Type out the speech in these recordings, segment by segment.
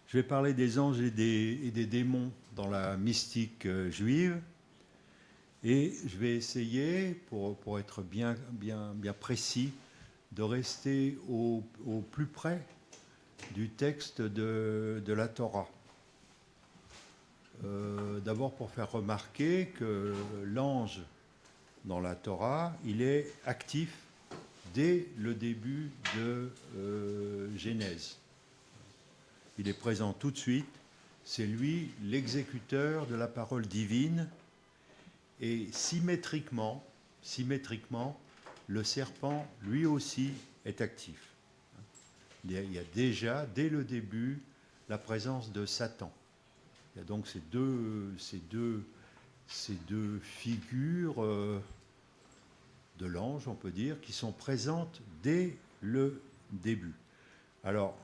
Je vais parler des anges et des démons dans la mystique juive. Et je vais essayer, pour être bien précis, de rester au plus près du texte de la Torah. D'abord pour faire remarquer que l'ange dans la Torah, il est actif dès le début de Genèse. Il est présent tout de suite, c'est lui l'exécuteur de la parole divine, et symétriquement, le serpent lui aussi est actif. Il y a déjà, dès le début, la présence de Satan. Il y a donc ces deux figures de l'ange, on peut dire, qui sont présentes dès le début. Alors,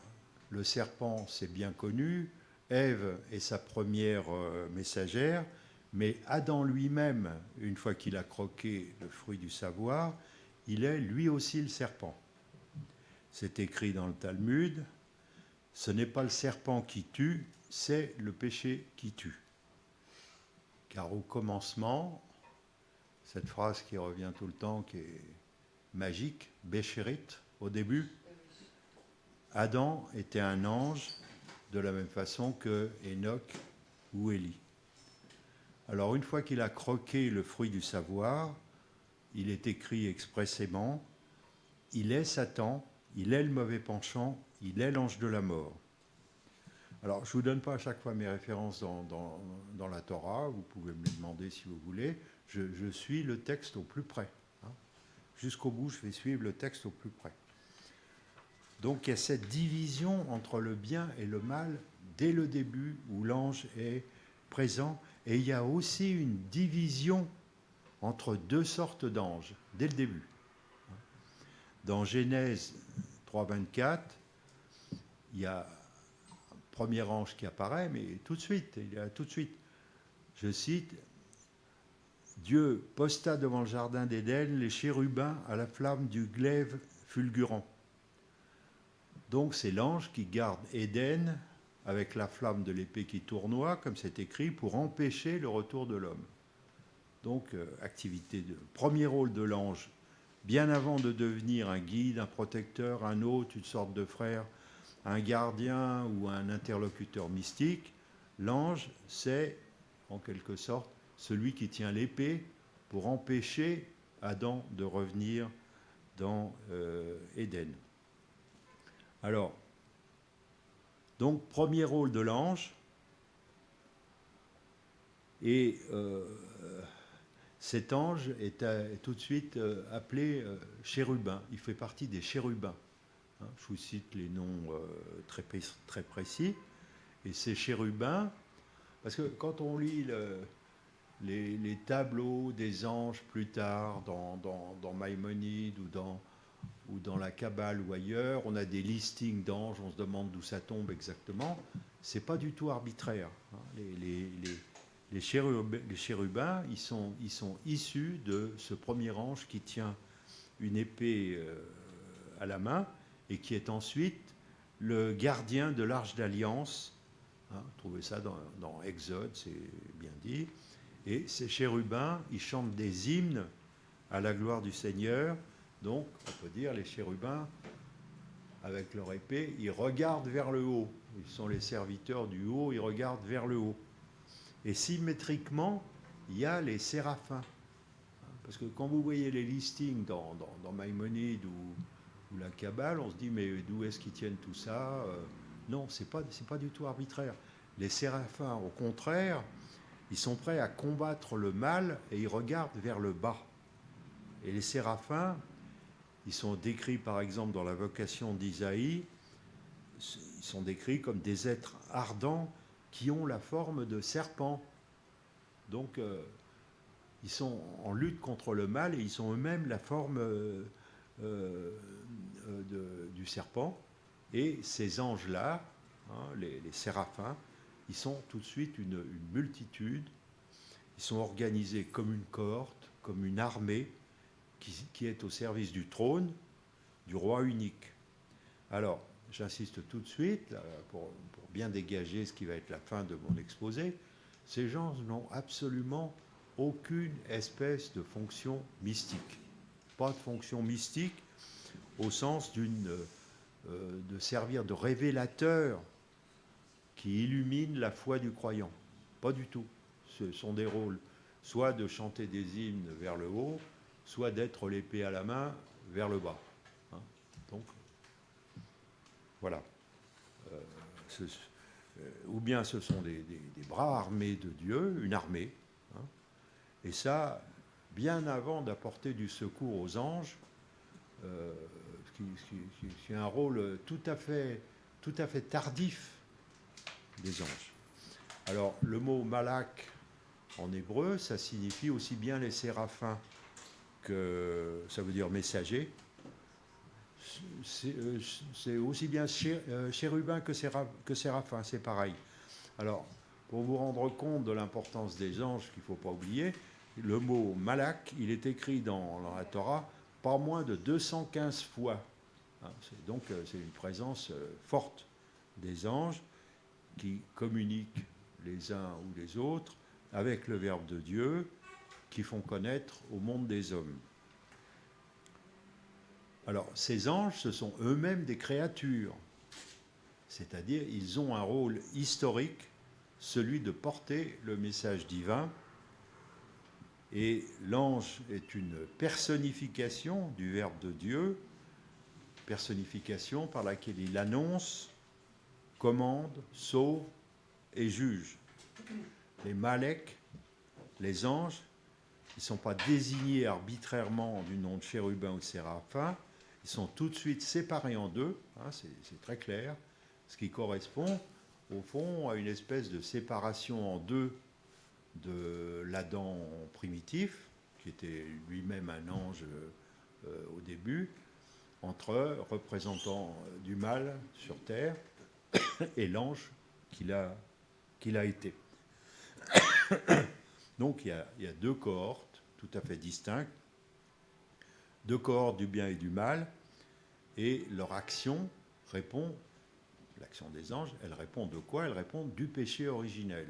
le serpent, c'est bien connu, Ève est sa première messagère, mais Adam lui-même, une fois qu'il a croqué le fruit du savoir, il est lui aussi le serpent. C'est écrit dans le Talmud, ce n'est pas le serpent qui tue, c'est le péché qui tue. Car au commencement, cette phrase qui revient tout le temps, qui est magique, Béchérit, au début, Adam était un ange de la même façon que Enoch ou Élie. Alors une fois qu'il a croqué le fruit du savoir, il est écrit expressément, il est Satan, il est le mauvais penchant, il est l'ange de la mort. Alors je ne vous donne pas à chaque fois mes références dans la Torah, vous pouvez me les demander si vous voulez, je suis le texte au plus près. Jusqu'au bout, je vais suivre le texte au plus près. Donc il y a cette division entre le bien et le mal dès le début où l'ange est présent. Et il y a aussi une division entre deux sortes d'anges dès le début. Dans Genèse 3.24, il y a un premier ange qui apparaît, mais tout de suite, je cite, Dieu posta devant le jardin d'Éden les chérubins à la flamme du glaive fulgurant. Donc c'est l'ange qui garde Éden avec la flamme de l'épée qui tournoie, comme c'est écrit, pour empêcher le retour de l'homme. Donc premier rôle de l'ange, bien avant de devenir un guide, un protecteur, un hôte, une sorte de frère, un gardien ou un interlocuteur mystique, l'ange, c'est en quelque sorte celui qui tient l'épée pour empêcher Adam de revenir dans Éden. Alors, donc, premier rôle de l'ange, et cet ange est tout de suite appelé chérubin. Il fait partie des chérubins. Je vous cite les noms très précis. Et ces chérubins, parce que quand on lit les tableaux des anges plus tard dans Maïmonide ou dans la Kabbale ou ailleurs, on a des listings d'anges, on se demande d'où ça tombe exactement. C'est pas du tout arbitraire. Les chérubins, ils sont issus de ce premier ange qui tient une épée à la main et qui est ensuite le gardien de l'Arche d'Alliance. Vous trouvez ça dans Exode, c'est bien dit. Et ces chérubins, ils chantent des hymnes à la gloire du Seigneur. Donc, on peut dire, les chérubins, avec leur épée, ils regardent vers le haut. Ils sont les serviteurs du haut, ils regardent vers le haut. Et symétriquement, il y a les séraphins. Parce que quand vous voyez les listings dans Maïmonide ou la Kabbale, on se dit, mais d'où est-ce qu'ils tiennent tout ça Non, c'est pas du tout arbitraire. Les séraphins, au contraire, ils sont prêts à combattre le mal et ils regardent vers le bas. Et les séraphins, ils sont décrits par exemple dans la vocation d'Isaïe, ils sont décrits comme des êtres ardents qui ont la forme de serpents. Donc ils sont en lutte contre le mal et ils ont eux-mêmes la forme du serpent. Et ces anges-là, les séraphins, ils sont tout de suite une multitude. Ils sont organisés comme une cohorte, comme une armée qui est au service du trône du roi unique. Alors, j'insiste tout de suite, là, pour bien dégager ce qui va être la fin de mon exposé, ces gens n'ont absolument aucune espèce de fonction mystique. Pas de fonction mystique au sens de servir de révélateur qui illumine la foi du croyant. Pas du tout. Ce sont des rôles soit de chanter des hymnes vers le haut, soit d'être l'épée à la main vers le bas. Hein. Donc, voilà. Ou bien ce sont des bras armés de Dieu, une armée. Hein. Et ça, bien avant d'apporter du secours aux anges, qui est un rôle tout à fait tardif des anges. Alors, le mot malak en hébreu, ça signifie aussi bien les séraphins que ça veut dire messager. C'est aussi bien chérubin que séraphin, c'est pareil. Alors, pour vous rendre compte de l'importance des anges qu'il ne faut pas oublier, le mot malak, il est écrit dans la Torah pas moins de 215 fois. Donc, c'est une présence forte des anges qui communiquent les uns ou les autres avec le Verbe de Dieu, qui font connaître au monde des hommes. Alors, ces anges, ce sont eux-mêmes des créatures, c'est-à-dire ils ont un rôle historique, celui de porter le message divin, et l'ange est une personnification du Verbe de Dieu, personnification par laquelle il annonce, commande, sauve et juge. Les maleks, les anges, ils ne sont pas désignés arbitrairement du nom de chérubin ou de séraphin, ils sont tout de suite séparés en deux, hein, c'est très clair, ce qui correspond au fond à une espèce de séparation en deux de l'Adam primitif, qui était lui-même un ange au début, entre représentant du mal sur terre et l'ange qu'il a été. Donc il y a deux cohortes tout à fait distinctes, deux cohortes du bien et du mal, et leur action répond, l'action des anges, elle répond de quoi? Elle répond du péché originel,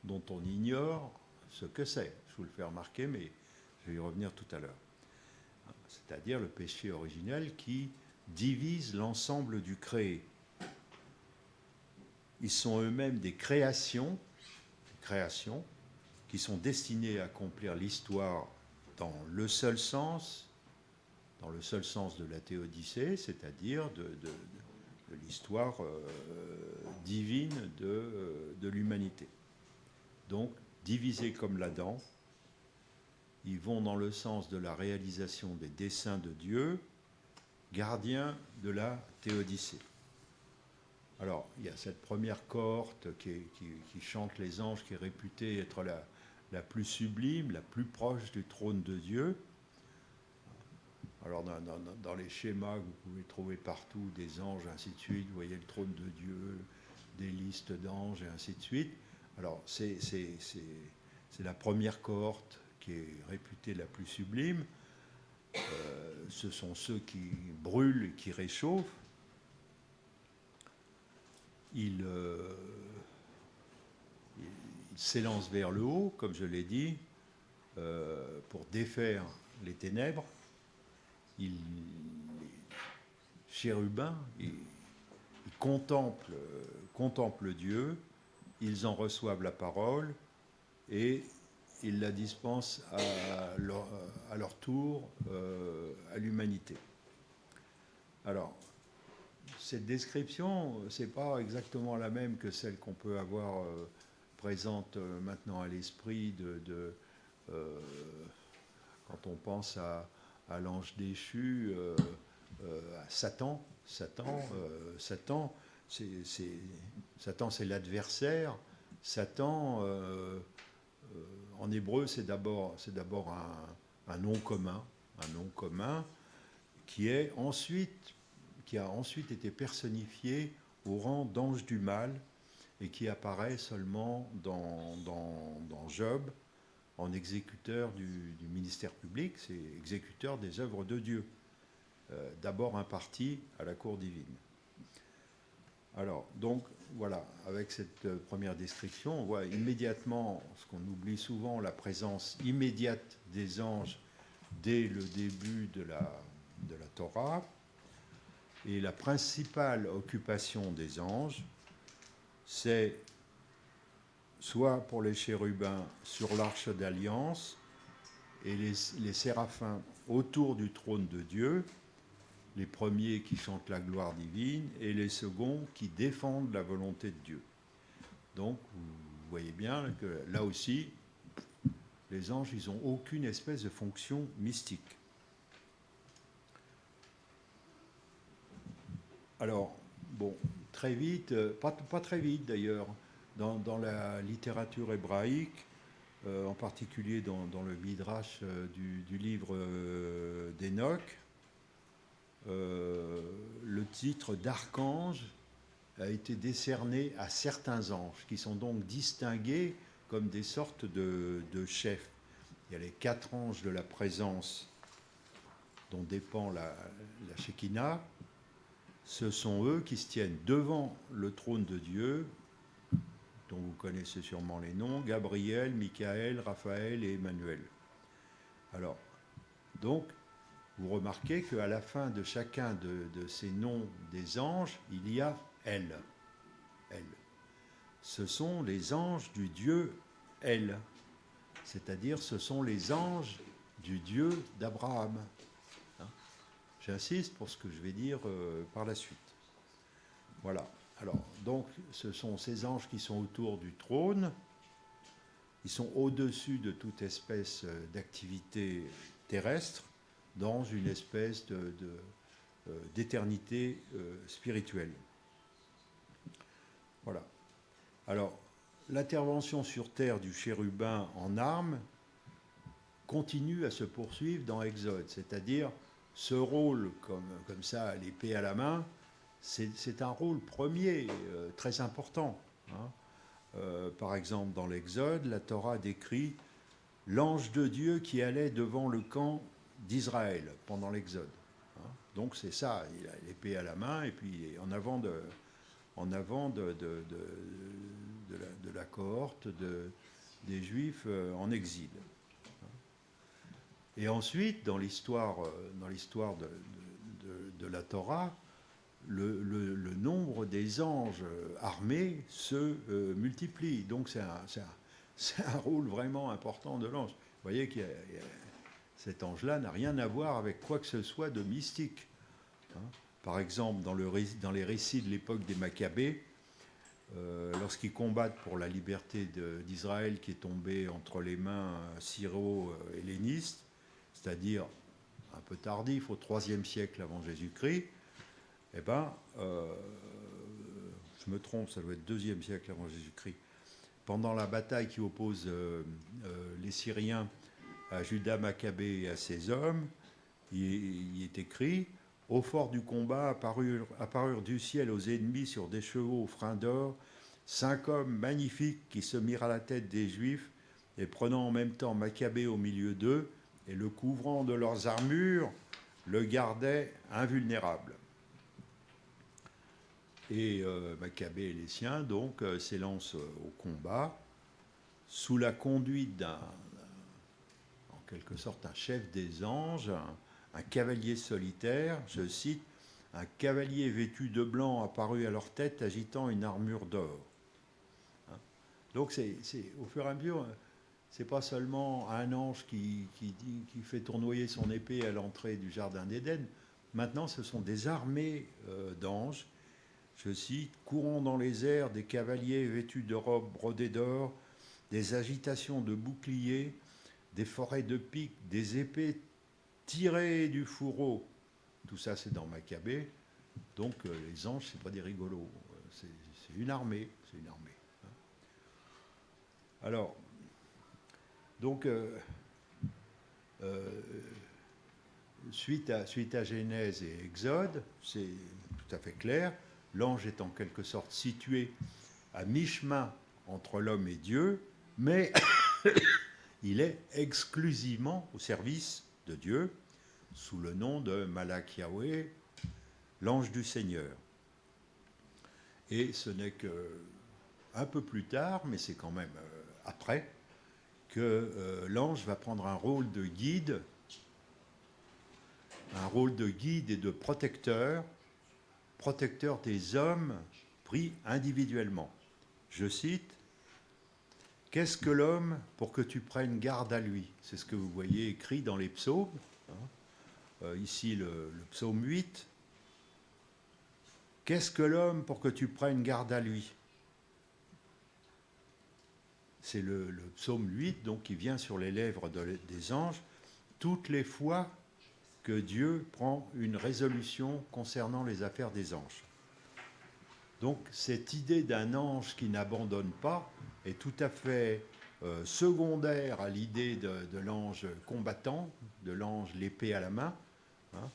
dont on ignore ce que c'est. Je vous le fais remarquer, mais je vais y revenir tout à l'heure. C'est-à-dire le péché originel qui divise l'ensemble du créé. Ils sont eux-mêmes des créations qui sont destinées à accomplir l'histoire dans le seul sens de la théodicée, c'est-à-dire de l'histoire divine de l'humanité. Donc, divisés comme l'Adam, ils vont dans le sens de la réalisation des desseins de Dieu, gardiens de la théodicée. Alors, il y a cette première cohorte qui chante les anges, qui est réputée être la plus sublime, la plus proche du trône de Dieu. Alors, dans les schémas que vous pouvez trouver partout, des anges, ainsi de suite, vous voyez le trône de Dieu, des listes d'anges, et ainsi de suite. Alors, c'est la première cohorte qui est réputée la plus sublime. Ce sont ceux qui brûlent et qui réchauffent. Ils s'élancent vers le haut, comme je l'ai dit, pour défaire les ténèbres. Les chérubins, ils contemplent Dieu, ils en reçoivent la parole et ils la dispensent à leur tour à l'humanité. Alors, cette description, ce n'est pas exactement la même que celle qu'on peut avoir présente maintenant à l'esprit quand on pense à l'ange déchu, à Satan. Satan, c'est l'adversaire. Satan, en hébreu, c'est d'abord un nom commun, qui a ensuite été personnifié au rang d'ange du mal et qui apparaît seulement dans Job en exécuteur du ministère public, c'est exécuteur des œuvres de Dieu, d'abord imparti à la cour divine. Alors, donc, voilà, avec cette première description, on voit immédiatement, ce qu'on oublie souvent, la présence immédiate des anges dès le début de la Torah. Et la principale occupation des anges, c'est soit pour les chérubins sur l'arche d'alliance et les séraphins autour du trône de Dieu, les premiers qui chantent la gloire divine et les seconds qui défendent la volonté de Dieu. Donc, vous voyez bien que là aussi, les anges, ils n'ont aucune espèce de fonction mystique. Alors, bon, très vite, pas très vite d'ailleurs, dans la littérature hébraïque, en particulier dans le Midrash du livre d'Enoch, le titre d'archange a été décerné à certains anges, qui sont donc distingués comme des sortes de chefs. Il y a les 4 anges de la présence dont dépend la Shekinah. Ce sont eux qui se tiennent devant le trône de Dieu, dont vous connaissez sûrement les noms, Gabriel, Michael, Raphaël et Emmanuel. Alors, donc, vous remarquez qu'à la fin de chacun de ces noms des anges, il y a El. El. Ce sont les anges du Dieu El, c'est-à-dire ce sont les anges du Dieu d'Abraham. J'insiste pour ce que je vais dire par la suite. Voilà. Alors, donc, ce sont ces anges qui sont autour du trône. Ils sont au-dessus de toute espèce d'activité terrestre, dans une espèce d'éternité spirituelle. Voilà. Alors, l'intervention sur terre du chérubin en armes continue à se poursuivre dans Exode, c'est-à-dire ce rôle comme ça, l'épée à la main, c'est un rôle premier, très important. Par exemple, dans l'Exode, la Torah décrit l'ange de Dieu qui allait devant le camp d'Israël pendant l'Exode. Donc c'est ça, il a l'épée à la main et puis en avant de la cohorte des Juifs en exil. Et ensuite, dans l'histoire de la Torah, le nombre des anges armés se multiplie. Donc c'est un rôle vraiment important de l'ange. Vous voyez que cet ange-là n'a rien à voir avec quoi que ce soit de mystique. Par exemple, dans les récits de l'époque des Maccabées, lorsqu'ils combattent pour la liberté d'Israël qui est tombée entre les mains syro-hellénistes, c'est-à-dire un peu tardif, au IIIe siècle avant Jésus-Christ, eh bien, je me trompe, ça doit être 2e siècle avant Jésus-Christ, pendant la bataille qui oppose les Syriens à Judas Maccabée et à ses hommes, il est écrit « Au fort du combat apparurent du ciel aux ennemis sur des chevaux aux freins d'or 5 hommes magnifiques qui se mirent à la tête des Juifs et prenant en même temps Maccabée au milieu d'eux et le couvrant de leurs armures, le gardaient invulnérable. » Et Maccabée et les siens donc s'élancent au combat sous la conduite en quelque sorte un chef des anges, un cavalier solitaire, je cite, un cavalier vêtu de blanc apparut à leur tête agitant une armure d'or. Donc c'est au fur et à mesure, c'est pas seulement un ange qui fait tournoyer son épée à l'entrée du jardin d'Éden. Maintenant, ce sont des armées d'anges. Je cite, courant dans les airs des cavaliers vêtus de robes brodées d'or, des agitations de boucliers, des forêts de piques, des épées tirées du fourreau. Tout ça, c'est dans Maccabée. Donc, les anges, c'est pas des rigolos. C'est une armée. C'est une armée. Alors, donc, suite à Genèse et Exode, c'est tout à fait clair. L'ange est en quelque sorte situé à mi-chemin entre l'homme et Dieu, mais il est exclusivement au service de Dieu, sous le nom de Malak Yahweh, l'ange du Seigneur. Et ce n'est que un peu plus tard, mais c'est quand même après, que l'ange va prendre un rôle de guide et de protecteur des hommes pris individuellement. Je cite, « Qu'est-ce que l'homme pour que tu prennes garde à lui ?» C'est ce que vous voyez écrit dans les psaumes. Ici, le psaume 8. « Qu'est-ce que l'homme pour que tu prennes garde à lui ?» C'est le psaume 8 donc, qui vient sur les lèvres des anges toutes les fois que Dieu prend une résolution concernant les affaires des anges. Donc cette idée d'un ange qui n'abandonne pas est tout à fait secondaire à l'idée de l'ange combattant, de l'ange l'épée à la main. Hein.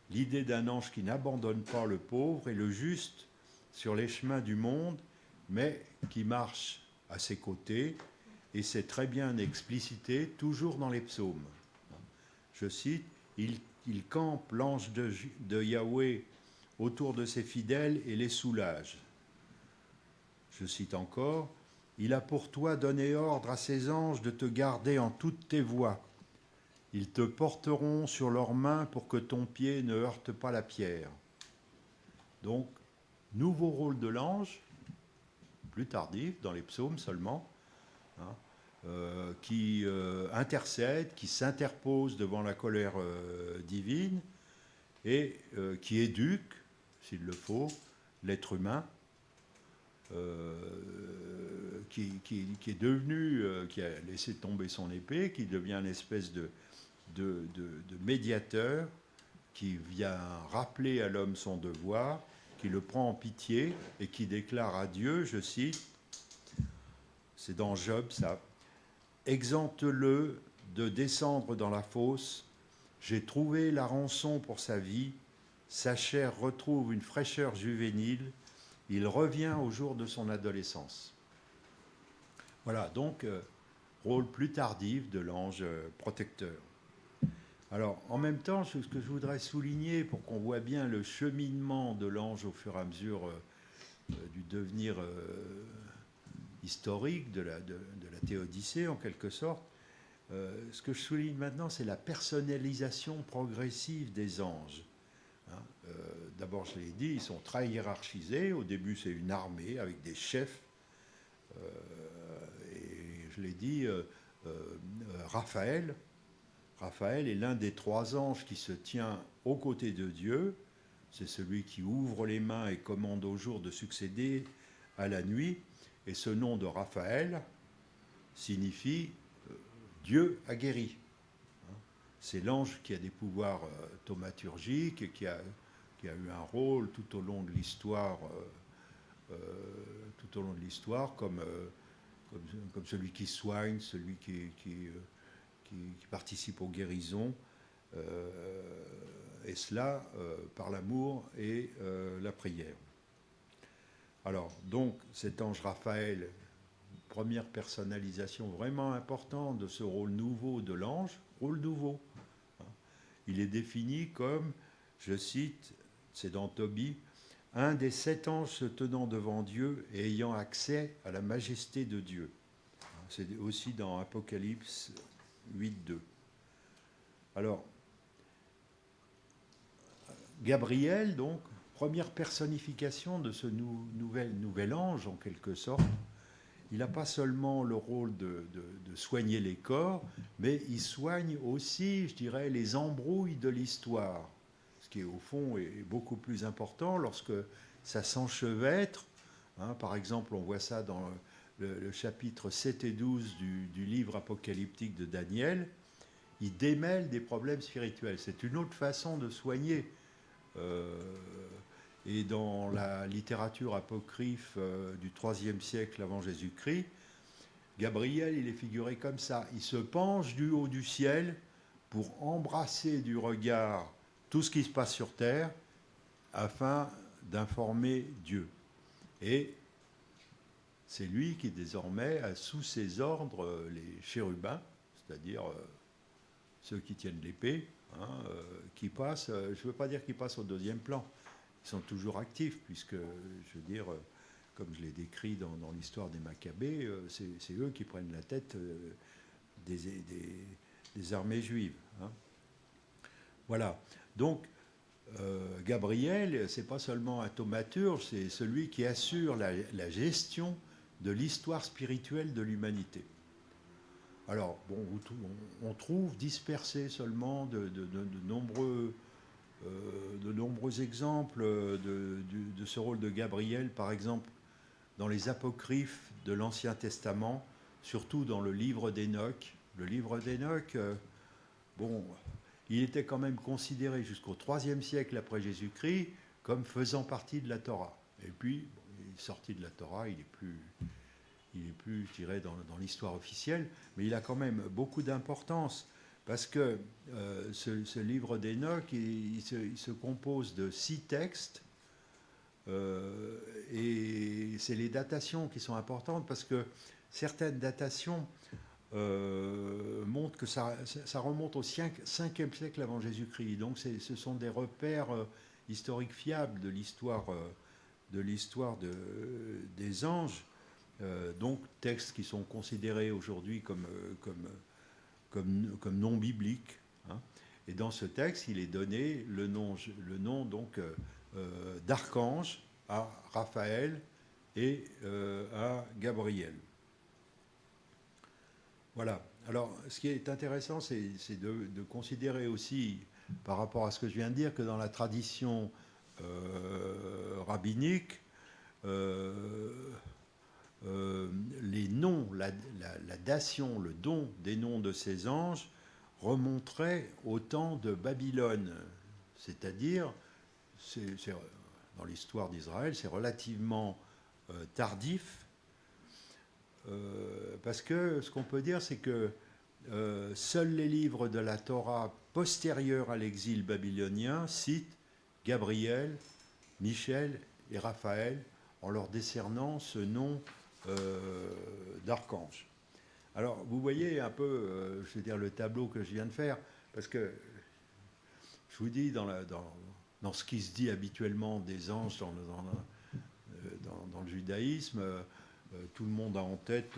L'idée d'un ange qui n'abandonne pas le pauvre et le juste sur les chemins du monde, mais qui marche à ses côtés, et c'est très bien explicité toujours dans les psaumes. Je cite, « Il campe l'ange de Yahweh autour de ses fidèles et les soulage. » Je cite encore, « Il a pour toi donné ordre à ses anges de te garder en toutes tes voies. Ils te porteront sur leurs mains pour que ton pied ne heurte pas la pierre. » Donc, nouveau rôle de l'ange, plus tardif, dans les psaumes seulement, qui intercède, qui s'interpose devant la colère divine et qui éduque, s'il le faut, l'être humain, qui est devenu, qui a laissé tomber son épée, qui devient une espèce de médiateur, qui vient rappeler à l'homme son devoir, qui le prend en pitié et qui déclare à Dieu, je cite, c'est dans Job ça, « Exempte-le de descendre dans la fosse, j'ai trouvé la rançon pour sa vie, sa chair retrouve une fraîcheur juvénile, il revient au jour de son adolescence. » Voilà, donc, rôle plus tardif de l'ange protecteur. Alors, en même temps, ce que je voudrais souligner, pour qu'on voit bien le cheminement de l'ange au fur et à mesure du devenir historique de la théodicée, en quelque sorte, ce que je souligne maintenant, c'est la personnalisation progressive des anges. D'abord, je l'ai dit, ils sont très hiérarchisés. Au début, c'est une armée avec des chefs. Et je l'ai dit, Raphaël est l'un des trois anges qui se tient aux côtés de Dieu. C'est celui qui ouvre les mains et commande au jour de succéder à la nuit. Et ce nom de Raphaël signifie Dieu a guéri. C'est l'ange qui a des pouvoirs thaumaturgiques et qui a eu un rôle tout au long de l'histoire, comme celui qui soigne, celui qui participe aux guérisons, et cela par l'amour et la prière. Alors, donc, cet ange Raphaël, première personnalisation vraiment importante de ce rôle nouveau de l'ange, rôle nouveau. Il est défini comme, je cite, c'est dans Tobie, un des 7 anges se tenant devant Dieu et ayant accès à la majesté de Dieu. C'est aussi dans Apocalypse 8.2. Alors, Gabriel, donc, première personnification de ce nouvel ange, en quelque sorte, il n'a pas seulement le rôle de soigner les corps, mais il soigne aussi, je dirais, les embrouilles de l'histoire, ce qui, au fond, est beaucoup plus important lorsque ça s'enchevêtre. Par exemple, on voit ça dans le chapitre 7 et 12 du livre apocalyptique de Daniel. Il démêle des problèmes spirituels. C'est une autre façon de soigner. Et dans la littérature apocryphe du IIIe siècle avant Jésus-Christ, Gabriel, il est figuré comme ça. Il se penche du haut du ciel pour embrasser du regard tout ce qui se passe sur terre afin d'informer Dieu. Et c'est lui qui désormais a sous ses ordres les chérubins, c'est-à-dire ceux qui tiennent l'épée, qui passent, je ne veux pas dire qu'ils passent au deuxième plan, ils sont toujours actifs, puisque, je veux dire, comme je l'ai décrit dans l'histoire des Maccabées, c'est eux qui prennent la tête des armées juives. Hein. Voilà. Donc, Gabriel, c'est pas seulement un thaumaturge, c'est celui qui assure la gestion de l'histoire spirituelle de l'humanité. Alors, bon, on trouve dispersés seulement de nombreux exemples de ce rôle de Gabriel, par exemple dans les apocryphes de l'Ancien Testament, surtout dans le livre d'Enoch. Le livre d'Enoch, bon, il était quand même considéré jusqu'au IIIe siècle après Jésus-Christ comme faisant partie de la Torah. Et puis, bon, il est sorti de la Torah, il est plus, je dirais, dans l'histoire officielle, mais il a quand même beaucoup d'importance, parce que ce livre d'Enoch, il se compose de 6 textes, et c'est les datations qui sont importantes, parce que certaines datations montrent que ça remonte au 5e siècle avant Jésus-Christ. Donc ce sont des repères historiques fiables de l'histoire des anges. Donc textes qui sont considérés aujourd'hui comme non bibliques. Hein. Et dans ce texte, il est donné le nom donc d'archange à Raphaël et à Gabriel. Voilà. Alors, ce qui est intéressant, c'est de considérer aussi, par rapport à ce que je viens de dire, que dans la tradition rabbinique, les noms, la dation, le don des noms de ces anges remonterait au temps de Babylone. C'est-à-dire, dans l'histoire d'Israël, c'est relativement tardif, parce que ce qu'on peut dire, c'est que seuls les livres de la Torah postérieurs à l'exil babylonien citent Gabriel, Michel et Raphaël en leur décernant ce nom d'archange. Alors, vous voyez un peu, je veux dire, le tableau que je viens de faire, parce que je vous dis, dans ce qui se dit habituellement des anges dans le judaïsme, tout le monde a en tête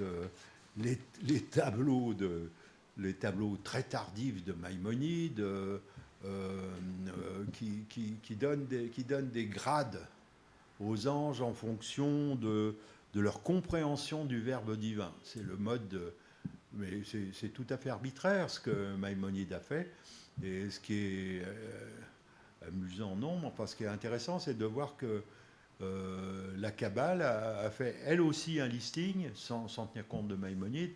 les tableaux très tardifs de Maïmonide, qui donnent des grades aux anges en fonction de leur compréhension du verbe divin. C'est le mode mais c'est tout à fait arbitraire ce que Maïmonide a fait. Et ce qui est amusant, non, mais enfin, ce qui est intéressant, c'est de voir que la Kabbale a fait elle aussi un listing, sans tenir compte de Maïmonide,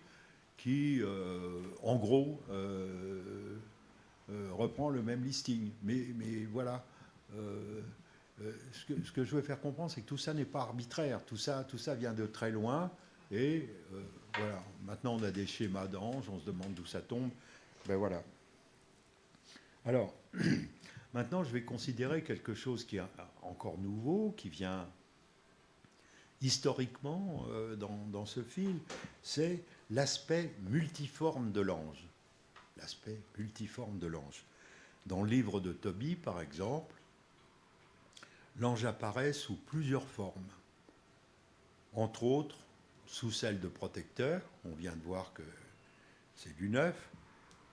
qui, en gros, reprend le même listing. Mais voilà. Ce que je veux faire comprendre, c'est que tout ça n'est pas arbitraire. Tout ça vient de très loin. Et voilà. Maintenant, on a des schémas d'anges, on se demande d'où ça tombe. Ben voilà. Alors, maintenant, je vais considérer quelque chose qui est encore nouveau, qui vient historiquement dans ce fil, c'est l'aspect multiforme de l'ange. L'aspect multiforme de l'ange. Dans le livre de Tobie, par exemple, l'ange apparaît sous plusieurs formes. Entre autres, sous celle de protecteur, on vient de voir que c'est du neuf,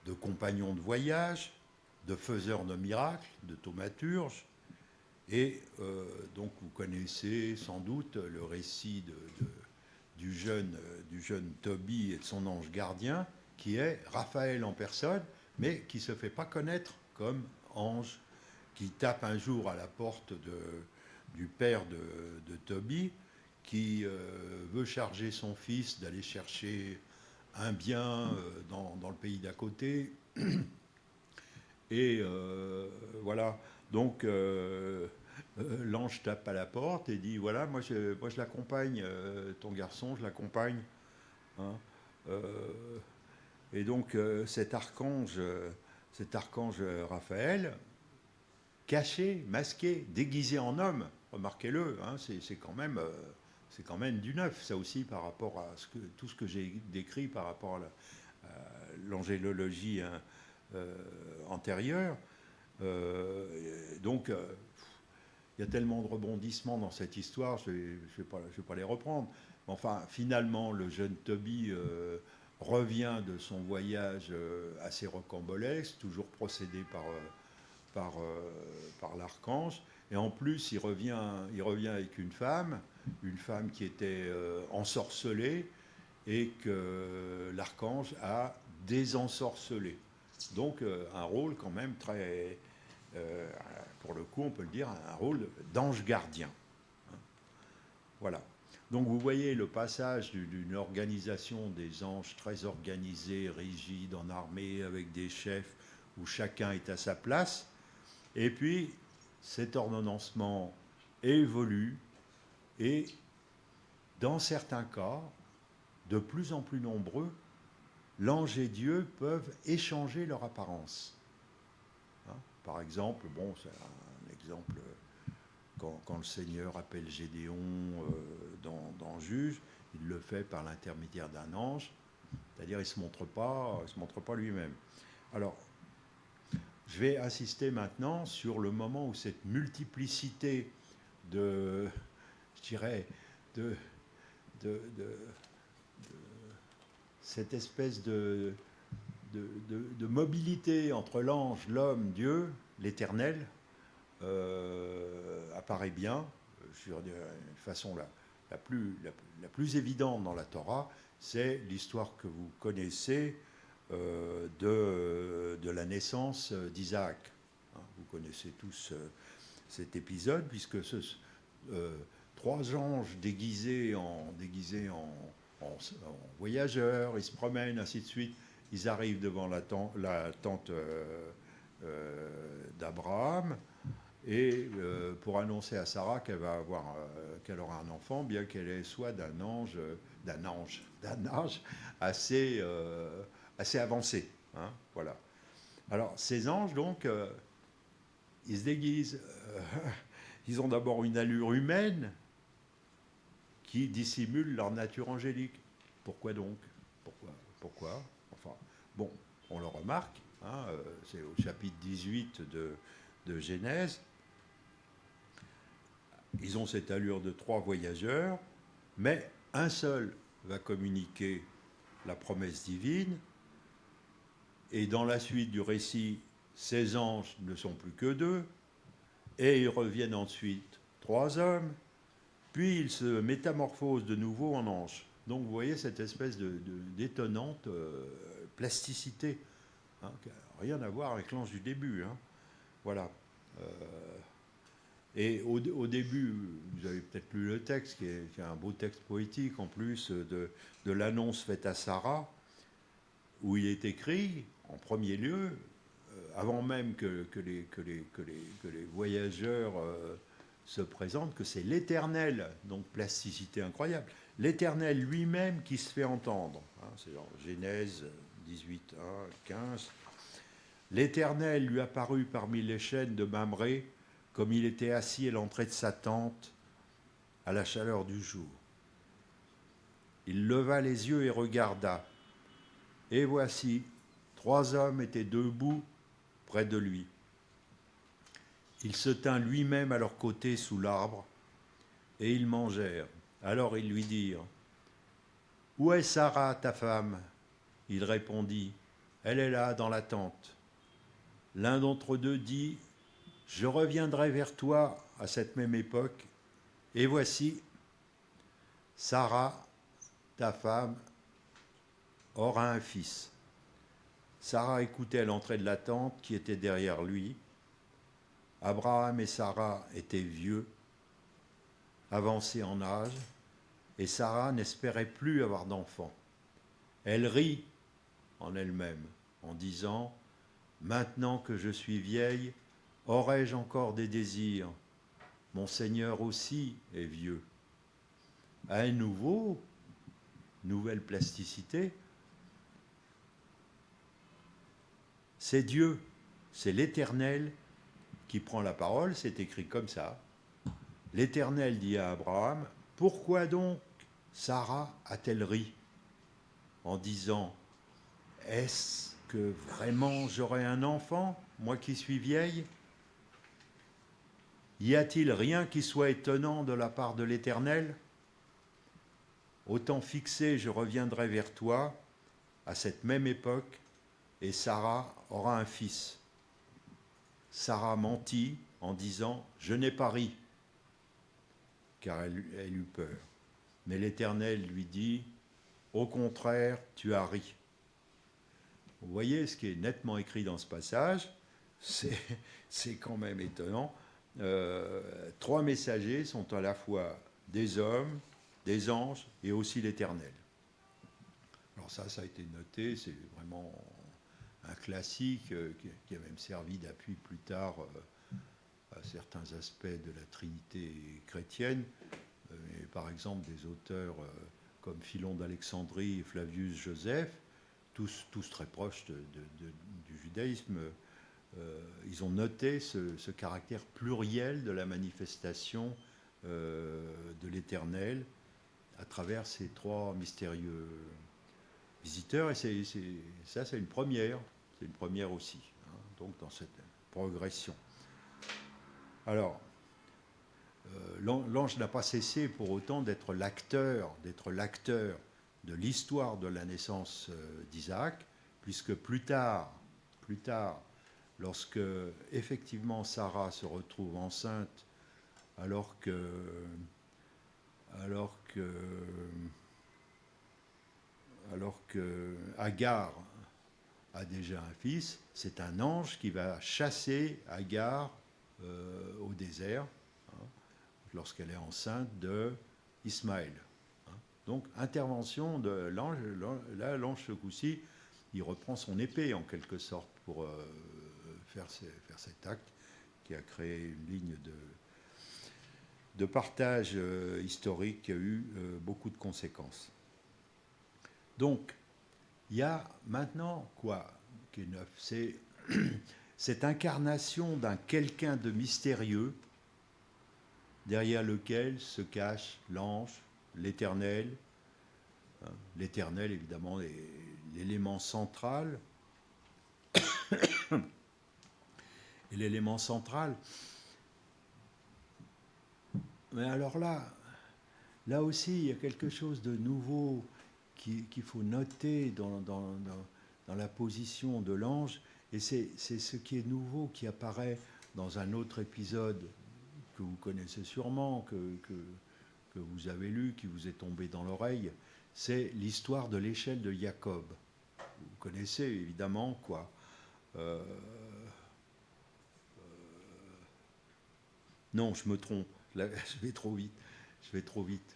de compagnon de voyage, de faiseur de miracles, de thaumaturge. Et donc vous connaissez sans doute le récit du jeune Tobie et de son ange gardien, qui est Raphaël en personne, mais qui ne se fait pas connaître comme ange, qui tape un jour à la porte du père de Tobie, qui veut charger son fils d'aller chercher un bien dans le pays d'à côté. Et voilà, donc l'ange tape à la porte et dit, voilà, moi je l'accompagne, ton garçon, je l'accompagne. Hein. Et donc cet archange Raphaël, caché, masqué, déguisé en homme, remarquez-le, hein, c'est quand même du neuf, ça aussi, par rapport à tout ce que j'ai décrit par rapport à l'angélologie antérieure. Donc, il y a tellement de rebondissements dans cette histoire, je ne vais pas les reprendre. Enfin, finalement, le jeune Tobie revient de son voyage assez rocambolesque, toujours procédé par l'archange. Et en plus, il revient avec une femme qui était ensorcelée et que l'archange a désensorcelé. Donc un rôle quand même très, pour le coup on peut le dire, un rôle d'ange gardien. Voilà. Donc vous voyez le passage d'une organisation des anges très organisée, rigide, en armée, avec des chefs où chacun est à sa place. Et puis cet ordonnancement évolue et dans certains cas, de plus en plus nombreux, l'ange et Dieu peuvent échanger leur apparence. Hein, par exemple, bon, c'est un exemple, quand le Seigneur appelle Gédéon dans Juge, il le fait par l'intermédiaire d'un ange, c'est-à-dire il ne se montre pas lui-même. Alors, je vais insister maintenant sur le moment où cette multiplicité de, je dirais, de cette espèce de mobilité entre l'ange, l'homme, Dieu, l'éternel, apparaît bien, sur de façon la plus évidente dans la Torah, c'est l'histoire que vous connaissez de la naissance d'Isaac. Vous connaissez tous cet épisode, puisque trois anges déguisés en voyageurs, ils se promènent, ainsi de suite. Ils arrivent devant la tente d'Abraham et pour annoncer à Sarah qu'elle aura un enfant, bien qu'elle soit d'un âge assez avancé. Hein, voilà. Alors ces anges, donc, ils se déguisent. Ils ont d'abord une allure humaine qui dissimule leur nature angélique. Pourquoi donc ? Pourquoi ? Enfin, bon, on le remarque, hein, c'est au chapitre 18 de Genèse. Ils ont cette allure de trois voyageurs, mais un seul va communiquer la promesse divine, et dans la suite du récit, ces anges ne sont plus que deux, et ils reviennent ensuite trois hommes, puis ils se métamorphosent de nouveau en anges. Donc vous voyez cette espèce d'étonnante plasticité, hein, qui n'a rien à voir avec l'ange du début. Hein. Voilà. Et au début, vous avez peut-être lu le texte, qui est un beau texte poétique en plus de l'annonce faite à Sarah, où il est écrit, en premier lieu, avant même que les voyageurs se présentent, que c'est l'Éternel, donc plasticité incroyable, l'Éternel lui-même qui se fait entendre. Hein, c'est dans Genèse 18, 1, 15. L'Éternel lui apparut parmi les chênes de Mamré, comme il était assis à l'entrée de sa tente, à la chaleur du jour. Il leva les yeux et regarda. Et voici, trois hommes étaient debout près de lui. Il se tint lui-même à leur côté sous l'arbre, et ils mangèrent. Alors ils lui dirent, « Où est Sarah, ta femme ?» Il répondit, « Elle est là, dans la tente. » L'un d'entre eux dit, « Je reviendrai vers toi à cette même époque, et voici, Sarah, ta femme, aura un fils. » Sarah écoutait à l'entrée de la tente qui était derrière lui. Abraham et Sarah étaient vieux, avancés en âge, et Sarah n'espérait plus avoir d'enfant. Elle rit en elle-même en disant, « Maintenant que je suis vieille, aurai-je encore des désirs ? Mon Seigneur aussi est vieux. » À nouveau, nouvelle plasticité, c'est Dieu, c'est l'Éternel qui prend la parole, c'est écrit comme ça. L'Éternel dit à Abraham, « Pourquoi donc Sarah a-t-elle ri en disant, « Est-ce que vraiment j'aurai un enfant, moi qui suis vieille ?» Y a-t-il rien qui soit étonnant de la part de l'Éternel? Au temps fixé, je reviendrai vers toi, à cette même époque, et Sarah aura un fils. Sarah mentit en disant « Je n'ai pas ri », car elle eut peur. Mais l'Éternel lui dit « Au contraire, tu as ri ». Vous voyez ce qui est nettement écrit dans ce passage, c'est quand même étonnant. 3 messagers sont à la fois des hommes, des anges et aussi l'Éternel. Alors ça a été noté, c'est vraiment un classique qui a même servi d'appui plus tard à certains aspects de la Trinité chrétienne. Et par exemple, des auteurs comme Philon d'Alexandrie et Flavius Joseph, tous très proches du judaïsme, ils ont noté ce caractère pluriel de la manifestation de l'Éternel à travers ces 3 mystérieux visiteurs. Et ça, c'est une première. C'est une première aussi, hein, donc dans cette progression. Alors, l'ange n'a pas cessé pour autant d'être l'acteur de l'histoire de la naissance d'Isaac, puisque plus tard, lorsque effectivement Sarah se retrouve enceinte, alors que Agar a déjà un fils, c'est un ange qui va chasser Agar au désert, hein, lorsqu'elle est enceinte de Ismaël. Hein. Donc, intervention de l'ange. Là, l'ange, ce coup-ci, il reprend son épée, en quelque sorte, pour faire cet acte qui a créé une ligne de partage historique qui a eu beaucoup de conséquences. Donc, il y a maintenant quoi qui est neuf? C'est cette incarnation d'un quelqu'un de mystérieux derrière lequel se cache l'ange, l'Éternel. L'Éternel, évidemment, est l'élément central. Et l'élément central. Mais alors là aussi, il y a quelque chose de nouveau qu'il faut noter dans la position de l'ange, et c'est ce qui est nouveau qui apparaît dans un autre épisode que vous connaissez sûrement, que vous avez lu, qui vous est tombé dans l'oreille, c'est l'histoire de l'échelle de Jacob. Vous connaissez évidemment quoi. Non, je me trompe, là, je vais trop vite.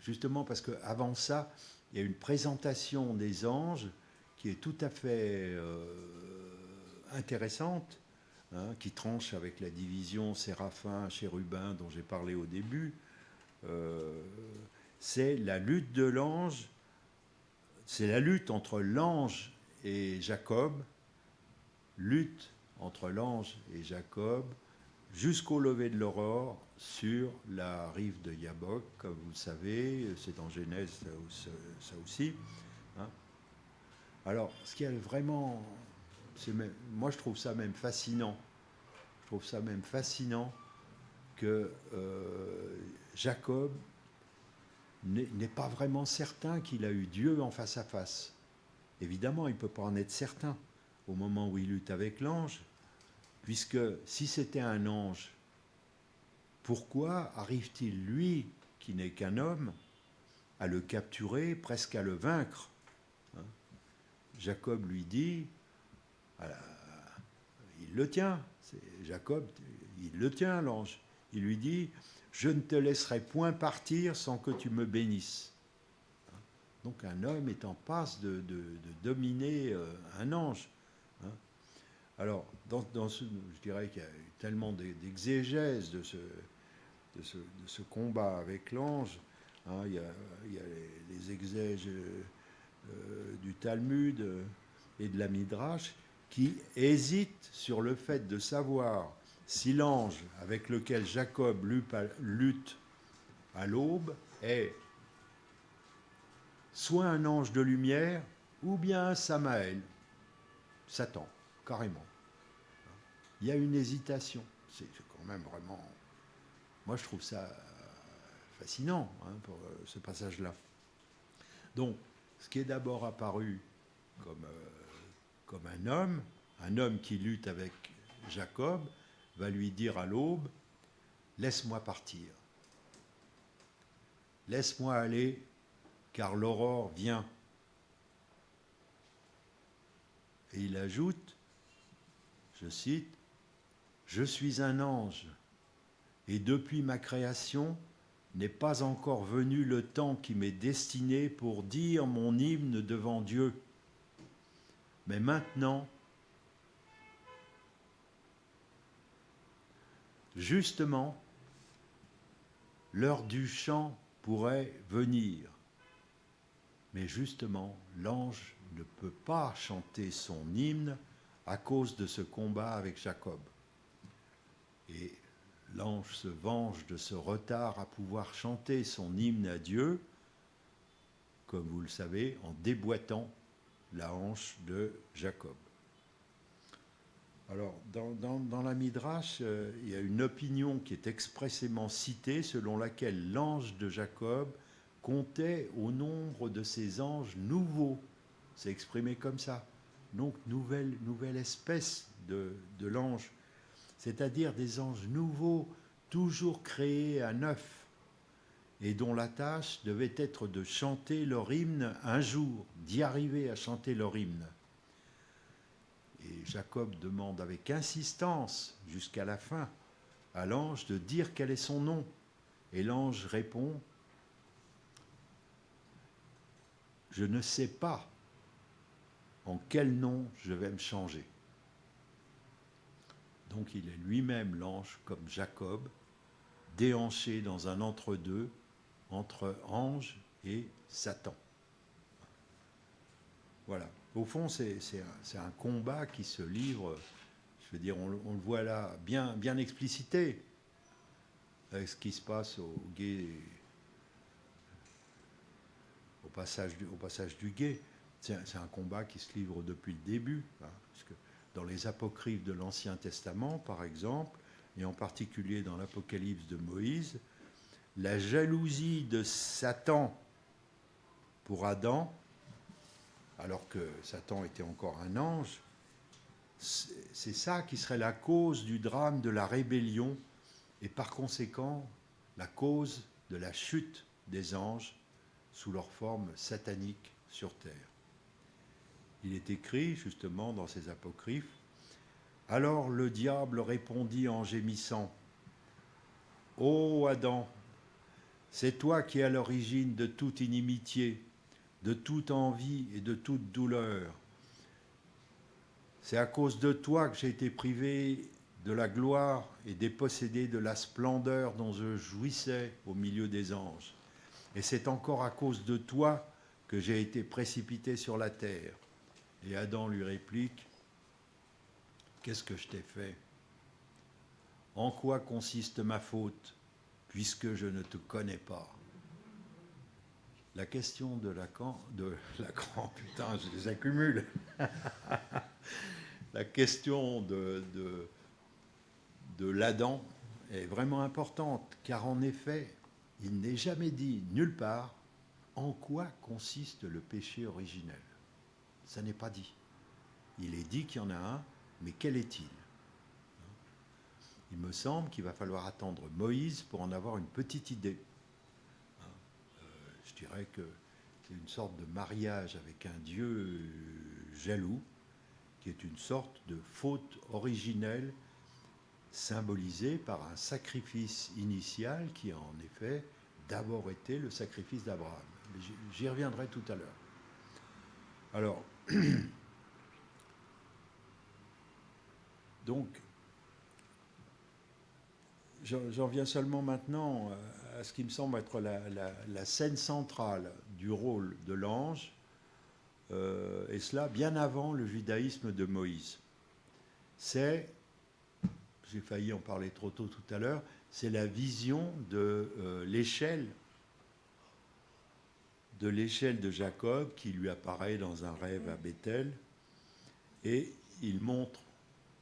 Justement parce qu'avant ça, il y a une présentation des anges qui est tout à fait intéressante, hein, qui tranche avec la division séraphin, chérubin dont j'ai parlé au début. C'est la lutte de l'ange, c'est la lutte entre l'ange et Jacob, lutte entre l'ange et Jacob, jusqu'au lever de l'aurore sur la rive de Yabok, comme vous le savez, c'est dans Genèse ça aussi. Hein. Alors, ce qui est vraiment, moi je trouve ça même fascinant. Je trouve ça même fascinant que Jacob n'est pas vraiment certain qu'il a eu Dieu en face à face. Évidemment, il ne peut pas en être certain au moment où il lutte avec l'ange, puisque si c'était un ange, pourquoi arrive-t-il, lui, qui n'est qu'un homme, à le capturer, presque à le vaincre? Jacob lui dit, il le tient, Jacob, il le tient, l'ange. Il lui dit, je ne te laisserai point partir sans que tu me bénisses. Donc un homme est en passe de dominer un ange. Alors, je dirais qu'il y a eu tellement d'exégèses de ce combat avec l'ange. Hein, il y a les exèges du Talmud et de la Midrash qui hésitent sur le fait de savoir si l'ange avec lequel Jacob lutte à l'aube est soit un ange de lumière ou bien Samaël, Satan, carrément. Il y a une hésitation. C'est quand même vraiment Moi, je trouve ça fascinant, hein, pour ce passage-là. Donc, ce qui est d'abord apparu comme un homme qui lutte avec Jacob, va lui dire à l'aube, laisse-moi partir. Laisse-moi aller, car l'aurore vient. Et il ajoute, je cite, je suis un ange, et depuis ma création, n'est pas encore venu le temps qui m'est destiné pour dire mon hymne devant Dieu. Mais maintenant, justement, l'heure du chant pourrait venir. Mais justement, l'ange ne peut pas chanter son hymne à cause de ce combat avec Jacob. Et l'ange se venge de ce retard à pouvoir chanter son hymne à Dieu, comme vous le savez, en déboîtant la hanche de Jacob. Alors, dans la Midrash, il y a une opinion qui est expressément citée selon laquelle l'ange de Jacob comptait au nombre de ses anges nouveaux. C'est exprimé comme ça. Donc, nouvelle espèce de l'ange, c'est-à-dire des anges nouveaux, toujours créés à neuf, et dont la tâche devait être de chanter leur hymne un jour, d'y arriver à chanter leur hymne. Et Jacob demande avec insistance, jusqu'à la fin, à l'ange de dire quel est son nom. Et l'ange répond, je ne sais pas en quel nom je vais me changer. Donc il est lui-même l'ange, comme Jacob, déhanché dans un entre-deux, entre ange et Satan. Voilà. Au fond, c'est un combat qui se livre, je veux dire, on le voit là bien explicité, avec ce qui se passe au passage du gué. C'est un combat qui se livre depuis le début, hein, puisque dans les apocryphes de l'Ancien Testament, par exemple, et en particulier dans l'Apocalypse de Moïse, la jalousie de Satan pour Adam, alors que Satan était encore un ange, c'est ça qui serait la cause du drame de la rébellion et par conséquent la cause de la chute des anges sous leur forme satanique sur terre. Il est écrit justement dans ces apocryphes, « Alors le diable répondit en gémissant, « Ô Adam, c'est toi qui es à l'origine de toute inimitié, de toute envie et de toute douleur. C'est à cause de toi que j'ai été privé de la gloire et dépossédé de la splendeur dont je jouissais au milieu des anges. Et c'est encore à cause de toi que j'ai été précipité sur la terre. » Et Adam lui réplique, « Qu'est-ce que je t'ai fait? En quoi consiste ma faute, puisque je ne te connais pas ?» La question de Lacan, putain, je les accumule. La question de l'Adam est vraiment importante, car en effet, il n'est jamais dit nulle part en quoi consiste le péché originel. Ça n'est pas dit. Il est dit qu'il y en a un, mais quel est-il? Il me semble qu'il va falloir attendre Moïse pour en avoir une petite idée. Je dirais que c'est une sorte de mariage avec un Dieu jaloux, qui est une sorte de faute originelle symbolisée par un sacrifice initial qui a en effet d'abord été le sacrifice d'Abraham. J'y reviendrai tout à l'heure. Alors, donc, j'en viens seulement maintenant à ce qui me semble être la scène centrale du rôle de l'ange, et cela bien avant le judaïsme de Moïse. C'est, j'ai failli en parler trop tôt tout à l'heure, c'est la vision de l'échelle de Jacob qui lui apparaît dans un rêve à Bethel, et il montre,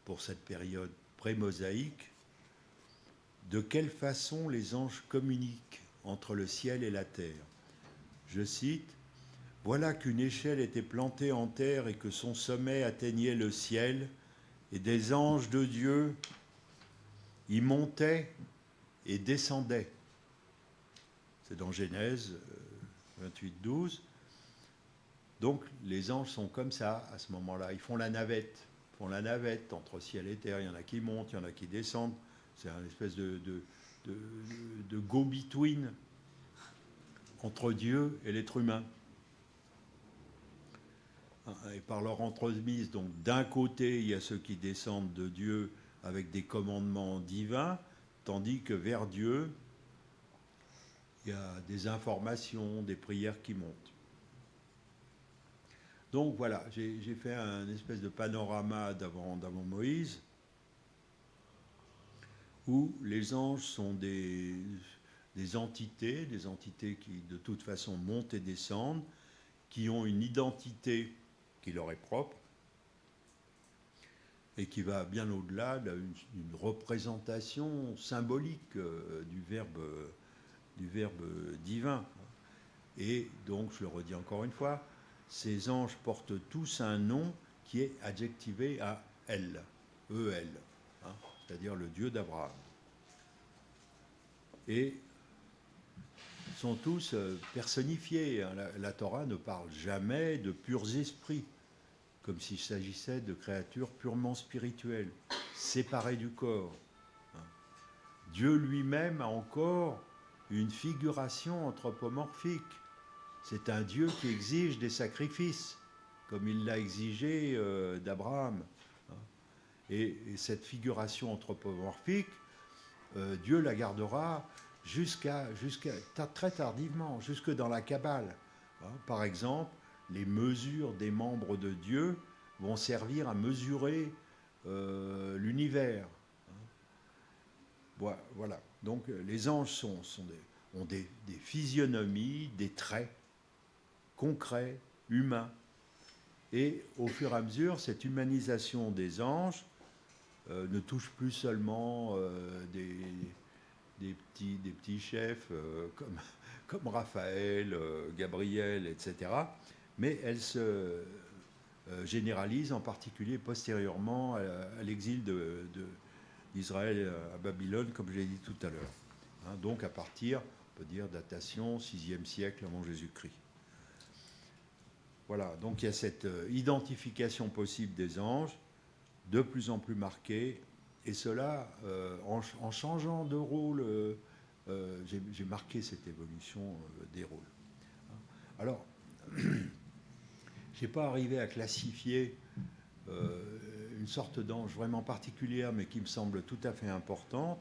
pour cette période pré-mosaïque, de quelle façon les anges communiquent entre le ciel et la terre. Je cite, « Voilà qu'une échelle était plantée en terre et que son sommet atteignait le ciel, et des anges de Dieu y montaient et descendaient. » C'est dans Genèse 28, 12. Donc les anges sont comme ça à ce moment-là. Ils font la navette entre ciel et terre. Il y en a qui montent, il y en a qui descendent. C'est une espèce de go-between entre Dieu et l'être humain. Et par leur entremise, donc d'un côté, il y a ceux qui descendent de Dieu avec des commandements divins, tandis que vers Dieu, il y a des informations, des prières qui montent. Donc voilà, j'ai fait un espèce de panorama d'avant Moïse, où les anges sont des entités qui de toute façon montent et descendent, qui ont une identité qui leur est propre, et qui va bien au-delà d'une représentation symbolique du verbe divin. Et donc, je le redis encore une fois, ces anges portent tous un nom qui est adjectivé à El, E-L, hein, c'est-à-dire le Dieu d'Abraham. Et sont tous personnifiés. Hein. La Torah ne parle jamais de purs esprits, comme s'il s'agissait de créatures purement spirituelles, séparées du corps. Hein. Dieu lui-même a encore une figuration anthropomorphique. C'est un Dieu qui exige des sacrifices, comme il l'a exigé d'Abraham. Et cette figuration anthropomorphique, Dieu la gardera jusqu'à très tardivement, jusque dans la Kabbale. Par exemple, les mesures des membres de Dieu vont servir à mesurer l'univers. Voilà. Donc les anges ont des physionomies, des traits concrets, humains. Et au fur et à mesure, cette humanisation des anges ne touche plus seulement des petits chefs comme Raphaël, Gabriel, etc. Mais elle se généralise en particulier postérieurement à l'exil d'Israël à Babylone, comme je l'ai dit tout à l'heure. Hein, donc à partir, on peut dire, datation 6e siècle avant Jésus-Christ. Voilà, donc il y a cette identification possible des anges, de plus en plus marquée, et cela, en changeant de rôle, j'ai marqué cette évolution des rôles. Alors, je n'ai pas arrivé à classifier une sorte d'ange vraiment particulière, mais qui me semble tout à fait importante,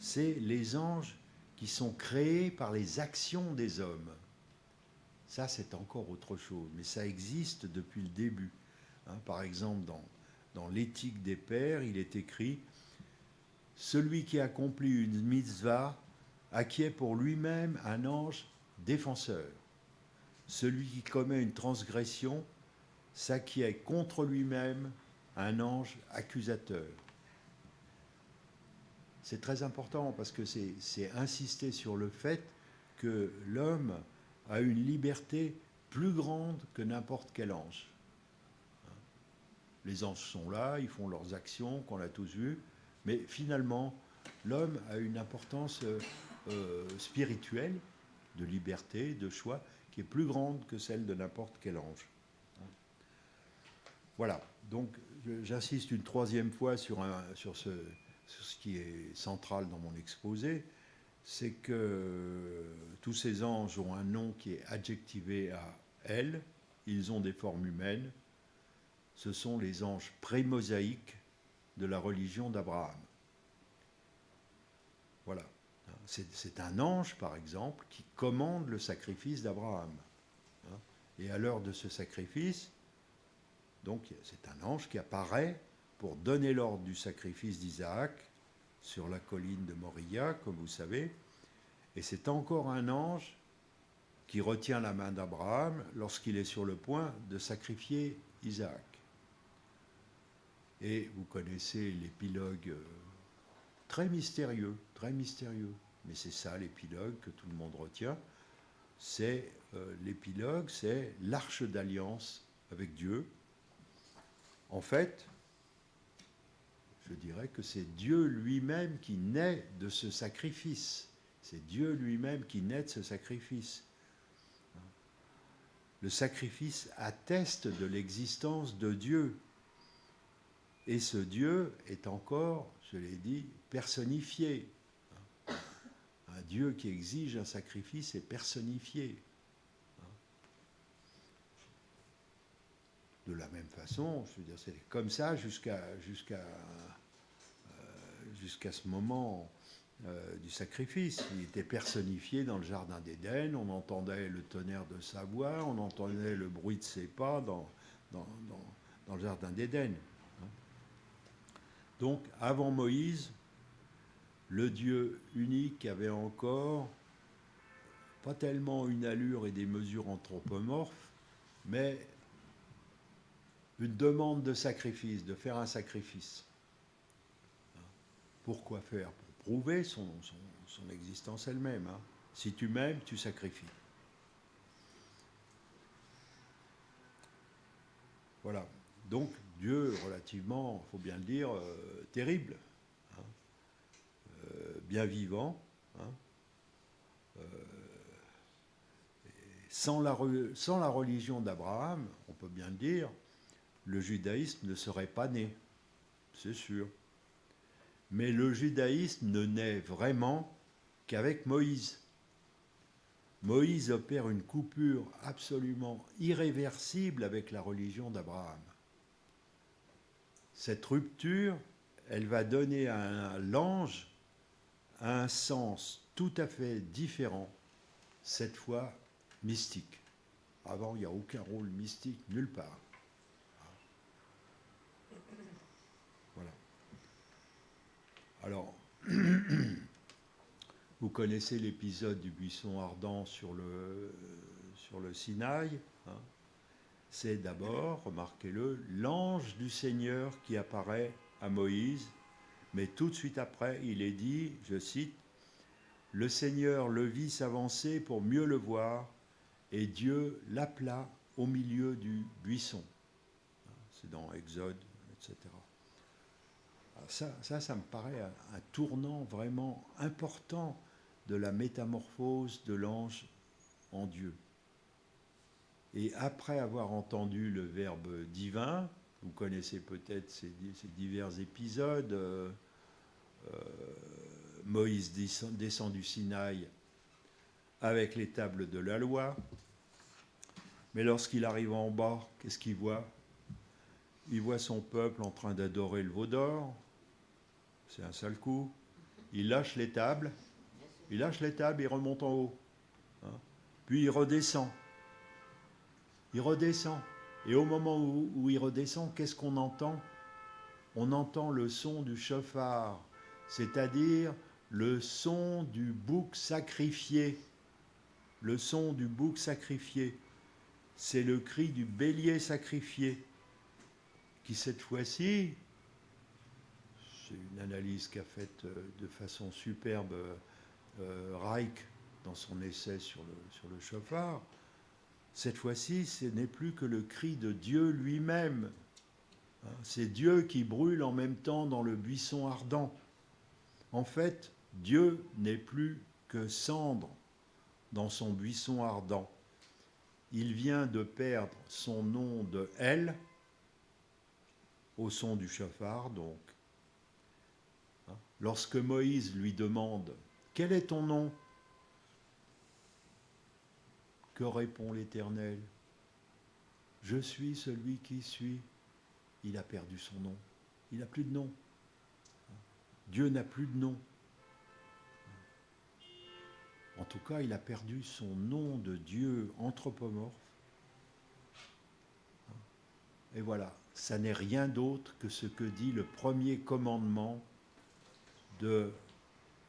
c'est les anges qui sont créés par les actions des hommes. Ça, c'est encore autre chose, mais ça existe depuis le début. Hein, par exemple, dans l'éthique des pères, il est écrit « Celui qui accomplit une mitzvah acquiert pour lui-même un ange défenseur. Celui qui commet une transgression s'acquiert contre lui-même un ange accusateur. » C'est très important parce que c'est insister sur le fait que l'homme a une liberté plus grande que n'importe quel ange. Les anges sont là, ils font leurs actions, qu'on a tous vues, mais finalement, l'homme a une importance spirituelle, de liberté, de choix, qui est plus grande que celle de n'importe quel ange. Voilà, donc j'insiste une troisième fois sur ce qui est central dans mon exposé, c'est que tous ces anges ont un nom qui est adjectivé à elle, ils ont des formes humaines, ce sont les anges pré-mosaïques de la religion d'Abraham. Voilà. C'est un ange, par exemple, qui commande le sacrifice d'Abraham. Et à l'heure de ce sacrifice, donc c'est un ange qui apparaît pour donner l'ordre du sacrifice d'Isaac sur la colline de Moria, comme vous savez. Et c'est encore un ange qui retient la main d'Abraham lorsqu'il est sur le point de sacrifier Isaac. Et vous connaissez l'épilogue très mystérieux, très mystérieux. Mais c'est ça l'épilogue que tout le monde retient. C'est l'épilogue, c'est l'arche d'alliance avec Dieu. En fait, je dirais que c'est Dieu lui-même qui naît de ce sacrifice. C'est Dieu lui-même qui naît de ce sacrifice. Le sacrifice atteste de l'existence de Dieu. Et ce Dieu est encore, je l'ai dit, personnifié. Un Dieu qui exige un sacrifice est personnifié. De la même façon, je veux dire, c'est comme ça jusqu'à ce moment du sacrifice. Il était personnifié dans le jardin d'Éden, on entendait le tonnerre de sa voix, on entendait le bruit de ses pas dans le jardin d'Éden. Donc, avant Moïse, le Dieu unique avait encore pas tellement une allure et des mesures anthropomorphes, mais une demande de sacrifice, de faire un sacrifice. Pourquoi faire? Pour prouver son existence elle-même. Si tu m'aimes, tu sacrifies. Voilà. Donc, Dieu, relativement, il faut bien le dire, terrible, bien vivant, sans la religion d'Abraham, on peut bien le dire, le judaïsme ne serait pas né, c'est sûr. Mais le judaïsme ne naît vraiment qu'avec Moïse. Moïse opère une coupure absolument irréversible avec la religion d'Abraham. Cette rupture, elle va donner à l'ange un sens tout à fait différent, cette fois mystique. Avant, il n'y a aucun rôle mystique nulle part. Voilà. Alors, vous connaissez l'épisode du buisson ardent sur le Sinaï. C'est d'abord, remarquez-le, l'ange du Seigneur qui apparaît à Moïse, mais tout de suite après, il est dit, je cite, « Le Seigneur le vit s'avancer pour mieux le voir, et Dieu l'appela au milieu du buisson. » C'est dans Exode, etc. Ça me paraît un tournant vraiment important de la métamorphose de l'ange en Dieu. Et après avoir entendu le Verbe divin, vous connaissez peut-être ces divers épisodes, Moïse descend du Sinaï avec les tables de la loi, mais lorsqu'il arrive en bas, qu'est-ce qu'il voit? Il voit son peuple en train d'adorer le veau d'or, c'est un sale coup, il lâche les tables, il remonte en haut, puis il redescend. Et au moment où il redescend, qu'est-ce qu'on entend? On entend le son du chauffard, c'est-à-dire le son du bouc sacrifié. Le son du bouc sacrifié, c'est le cri du bélier sacrifié, qui cette fois-ci, c'est une analyse qu'a faite de façon superbe Reich dans son essai sur le chauffard. Cette fois-ci, ce n'est plus que le cri de Dieu lui-même. C'est Dieu qui brûle en même temps dans le buisson ardent. En fait, Dieu n'est plus que cendre dans son buisson ardent. Il vient de perdre son nom de El, au son du chauffard donc. Lorsque Moïse lui demande « Quel est ton nom ?» Que répond l'Éternel? « Je suis celui qui suis. » Il a perdu son nom. Il n'a plus de nom. Dieu n'a plus de nom. En tout cas, il a perdu son nom de Dieu anthropomorphe. Et voilà, ça n'est rien d'autre que ce que dit le premier commandement de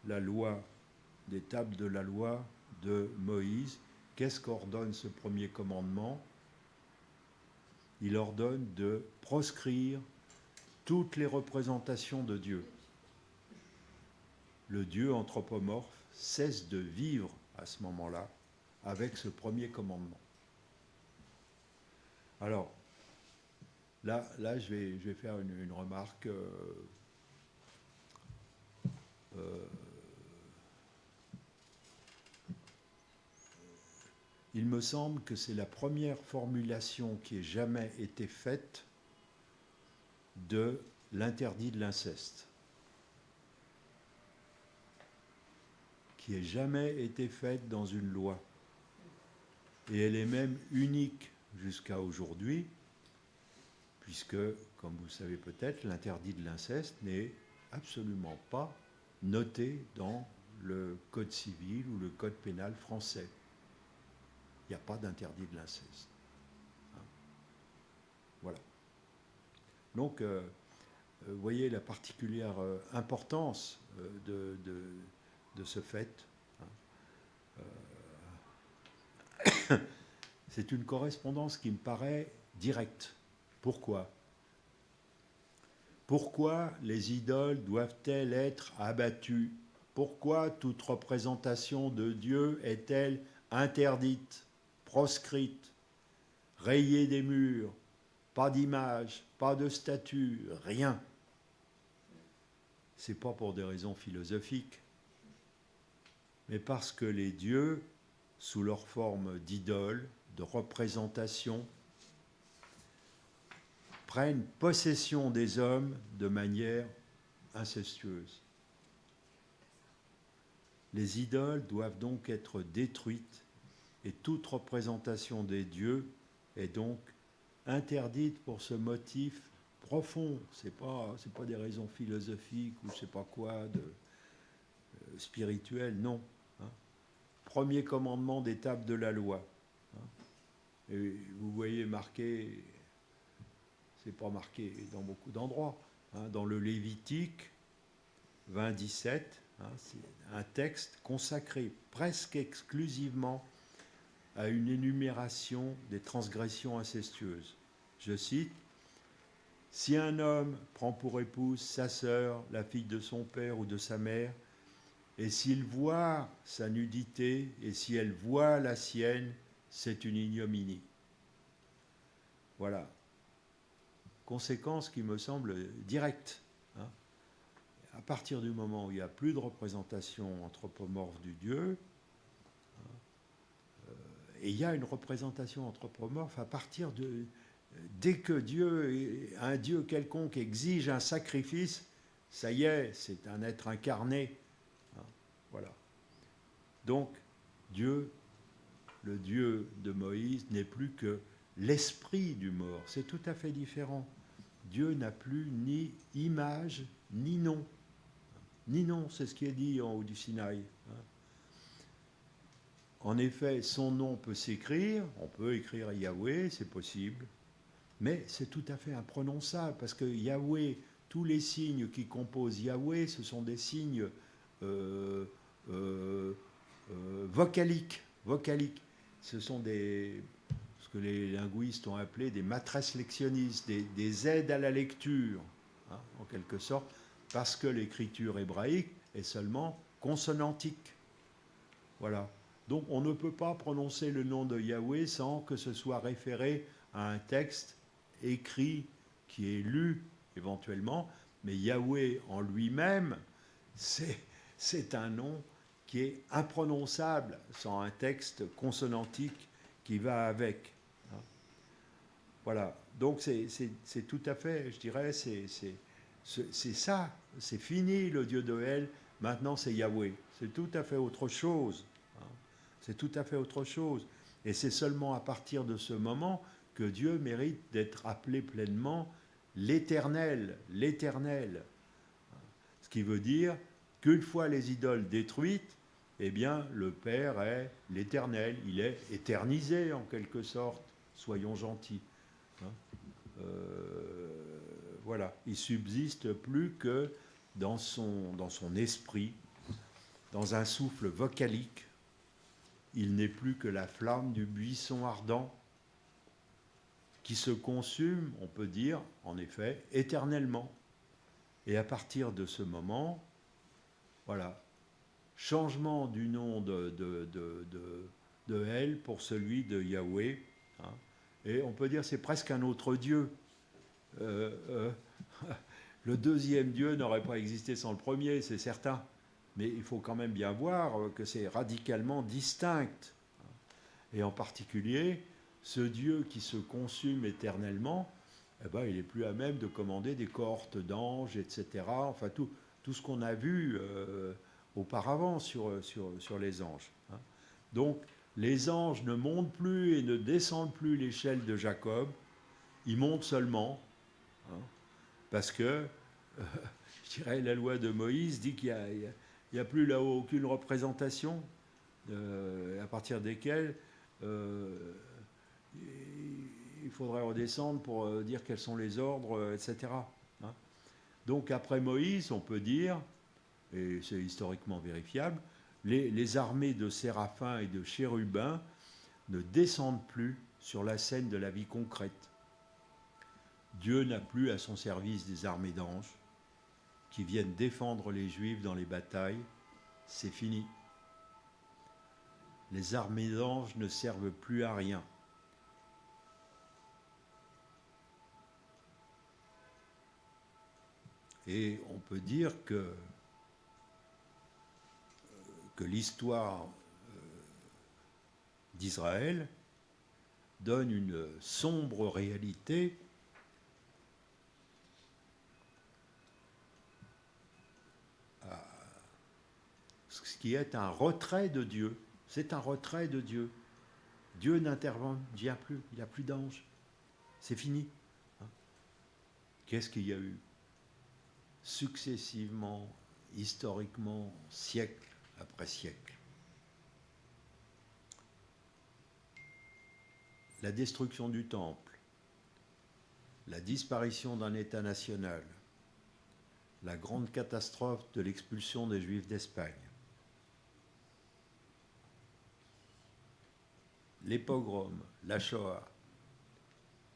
la loi, des tables de la loi de Moïse. Qu'est-ce qu'ordonne ce premier commandement? Il ordonne de proscrire toutes les représentations de Dieu. le Dieu anthropomorphe cesse de vivre à ce moment-là avec ce premier commandement. Alors, là je vais faire une remarque. Il me semble que c'est la première formulation qui ait jamais été faite de l'interdit de l'inceste. Qui ait jamais été faite dans une loi. Et elle est même unique jusqu'à aujourd'hui, puisque, comme vous le savez peut-être, l'interdit de l'inceste n'est absolument pas noté dans le Code civil ou le Code pénal français. Il n'y a pas d'interdit de l'inceste. Voilà. Donc, vous voyez la particulière importance de ce fait. C'est une correspondance qui me paraît directe. Pourquoi ? Pourquoi les idoles doivent-elles être abattues ? Pourquoi toute représentation de Dieu est-elle interdite, proscrite, rayée des murs, pas d'image, pas de statue, rien ? Ce n'est pas pour des raisons philosophiques, mais parce que les dieux, sous leur forme d'idoles, de représentations, prennent possession des hommes de manière incestueuse. Les idoles doivent donc être détruites et toute représentation des dieux est donc interdite pour ce motif profond. C'est pas des raisons philosophiques ou je sais pas quoi de spirituel, non. Premier commandement des tables de la loi. Et vous voyez marqué, c'est pas marqué dans beaucoup d'endroits, dans le Lévitique 20-17, c'est un texte consacré presque exclusivement à une énumération des transgressions incestueuses. Je cite, « Si un homme prend pour épouse sa sœur, la fille de son père ou de sa mère, et s'il voit sa nudité, et si elle voit la sienne, c'est une ignominie. » Voilà. Conséquence qui me semble directe. À partir du moment où il n'y a plus de représentation anthropomorphe du Dieu, et il y a une représentation anthropomorphe à partir de... Dès que un Dieu quelconque exige un sacrifice, ça y est, c'est un être incarné. Voilà. Donc, Dieu, le Dieu de Moïse, n'est plus que l'esprit du mort. C'est tout à fait différent. Dieu n'a plus ni image, ni nom. Ni nom, c'est ce qui est dit en haut du Sinaï. En effet, son nom peut s'écrire, on peut écrire Yahweh, c'est possible, mais c'est tout à fait imprononçable, parce que Yahweh, tous les signes qui composent Yahweh, ce sont des signes vocaliques. Ce sont ce que les linguistes ont appelé des matresses lectionnistes, des aides à la lecture, en quelque sorte, parce que l'écriture hébraïque est seulement consonantique. Voilà. Donc on ne peut pas prononcer le nom de Yahweh sans que ce soit référé à un texte écrit qui est lu éventuellement, mais Yahweh en lui-même, c'est un nom qui est imprononçable sans un texte consonantique qui va avec. Voilà. Donc c'est tout à fait, je dirais, c'est ça. C'est fini le Dieu de El. Maintenant c'est Yahweh. C'est tout à fait autre chose. C'est tout à fait autre chose. Et c'est seulement à partir de ce moment que Dieu mérite d'être appelé pleinement l'Éternel. L'Éternel. Ce qui veut dire qu'une fois les idoles détruites, eh bien, le Père est l'Éternel. Il est éternisé, en quelque sorte. Soyons gentils. Voilà. Il subsiste plus que dans son esprit, dans un souffle vocalique. Il n'est plus que la flamme du buisson ardent qui se consume, on peut dire, en effet, éternellement. Et à partir de ce moment, Voilà. Changement du nom de El pour celui de Yahweh. Hein. Et on peut dire que c'est presque un autre Dieu. Le deuxième Dieu n'aurait pas existé sans le premier, c'est certain. Mais il faut quand même bien voir que c'est radicalement distinct. Et en particulier, ce Dieu qui se consume éternellement, eh ben, il est plus à même de commander des cohortes d'anges, etc. Enfin, tout ce qu'on a vu auparavant sur les anges. Hein. Donc, les anges ne montent plus et ne descendent plus l'échelle de Jacob, ils montent seulement, hein, parce que, je dirais, la loi de Moïse dit qu'il n'y a plus là-haut aucune représentation, à partir desquelles il faudrait redescendre pour dire quels sont les ordres, etc. Hein. Donc après Moïse, on peut dire, et c'est historiquement vérifiable, les armées de séraphins et de chérubins ne descendent plus sur la scène de la vie concrète. Dieu n'a plus à son service des armées d'anges qui viennent défendre les Juifs dans les batailles. C'est fini. Les armées d'anges ne servent plus à rien. Et on peut dire que l'histoire d'Israël donne une sombre réalité à ce qui est un retrait de Dieu. C'est un retrait de Dieu. Dieu n'intervient plus, il n'y a plus d'anges. C'est fini. Qu'est-ce qu'il y a eu successivement, historiquement, siècle après siècle? La destruction du temple, la disparition d'un État national, la grande catastrophe de l'expulsion des Juifs d'Espagne, les pogroms, la Shoah,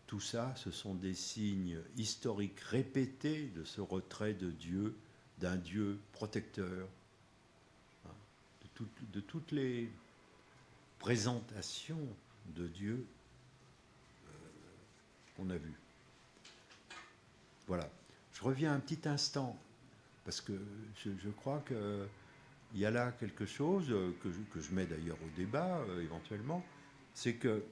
tout ça, ce sont des signes historiques répétés de ce retrait de Dieu, d'un Dieu protecteur, de toutes les présentations de Dieu qu'on a vues. Voilà. Je reviens un petit instant, parce que je crois qu'il y a là quelque chose que je mets d'ailleurs au débat éventuellement, c'est que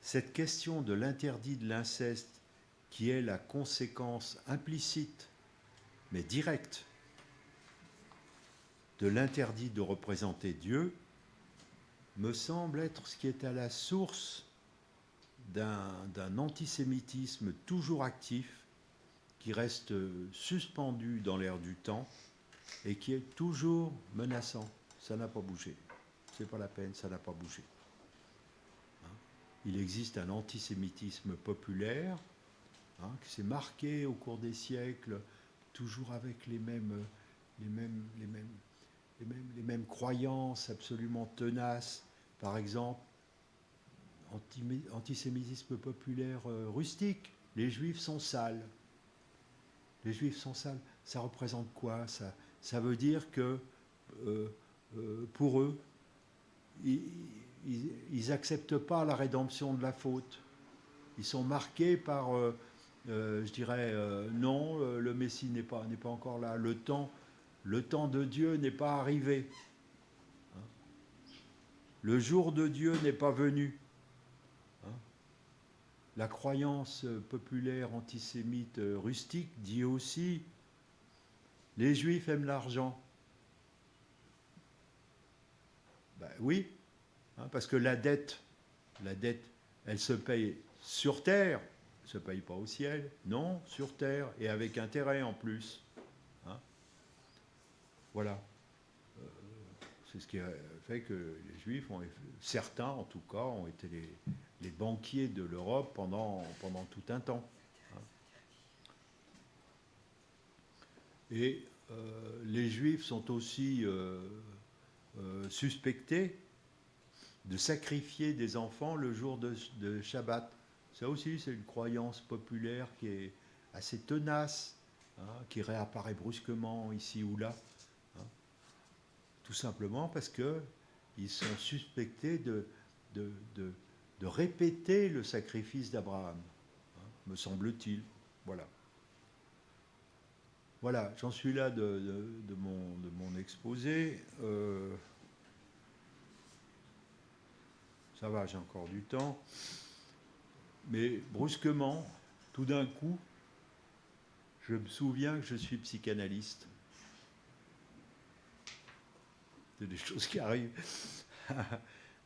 cette question de l'interdit de l'inceste, qui est la conséquence implicite, mais directe, de l'interdit de représenter Dieu, me semble être ce qui est à la source d'un antisémitisme toujours actif, qui reste suspendu dans l'air du temps et qui est toujours menaçant. Ça n'a pas bougé. C'est pas la peine, ça n'a pas bougé. Il existe un antisémitisme populaire qui s'est marqué au cours des siècles, toujours avec les mêmes croyances absolument tenaces. Par exemple, antisémitisme populaire rustique. Les Juifs sont sales. Les Juifs sont sales. Ça représente quoi, ça? Ça veut dire que pour eux, ils n'acceptent pas la rédemption de la faute. Ils sont marqués par, je dirais, non, le Messie n'est pas encore là. Le temps de Dieu n'est pas arrivé. Le jour de Dieu n'est pas venu. La croyance populaire antisémite rustique dit aussi les Juifs aiment l'argent. Ben oui, parce que la dette, elle se paye sur terre, elle ne se paye pas au ciel, non, sur terre, et avec intérêt en plus. Voilà. C'est ce qui a fait que les Juifs, certains en tout cas, ont été les banquiers de l'Europe pendant tout un temps. Et les Juifs sont aussi suspectés de sacrifier des enfants le jour de Shabbat. Ça aussi, c'est une croyance populaire qui est assez tenace, qui réapparaît brusquement ici ou là. tout simplement parce qu'ils sont suspectés de répéter le sacrifice d'Abraham, hein, me semble-t-il. Voilà. Voilà, j'en suis là de mon exposé. Ça va, j'ai encore du temps. Mais brusquement, tout d'un coup, je me souviens que je suis psychanalyste. C'est des choses qui arrivent.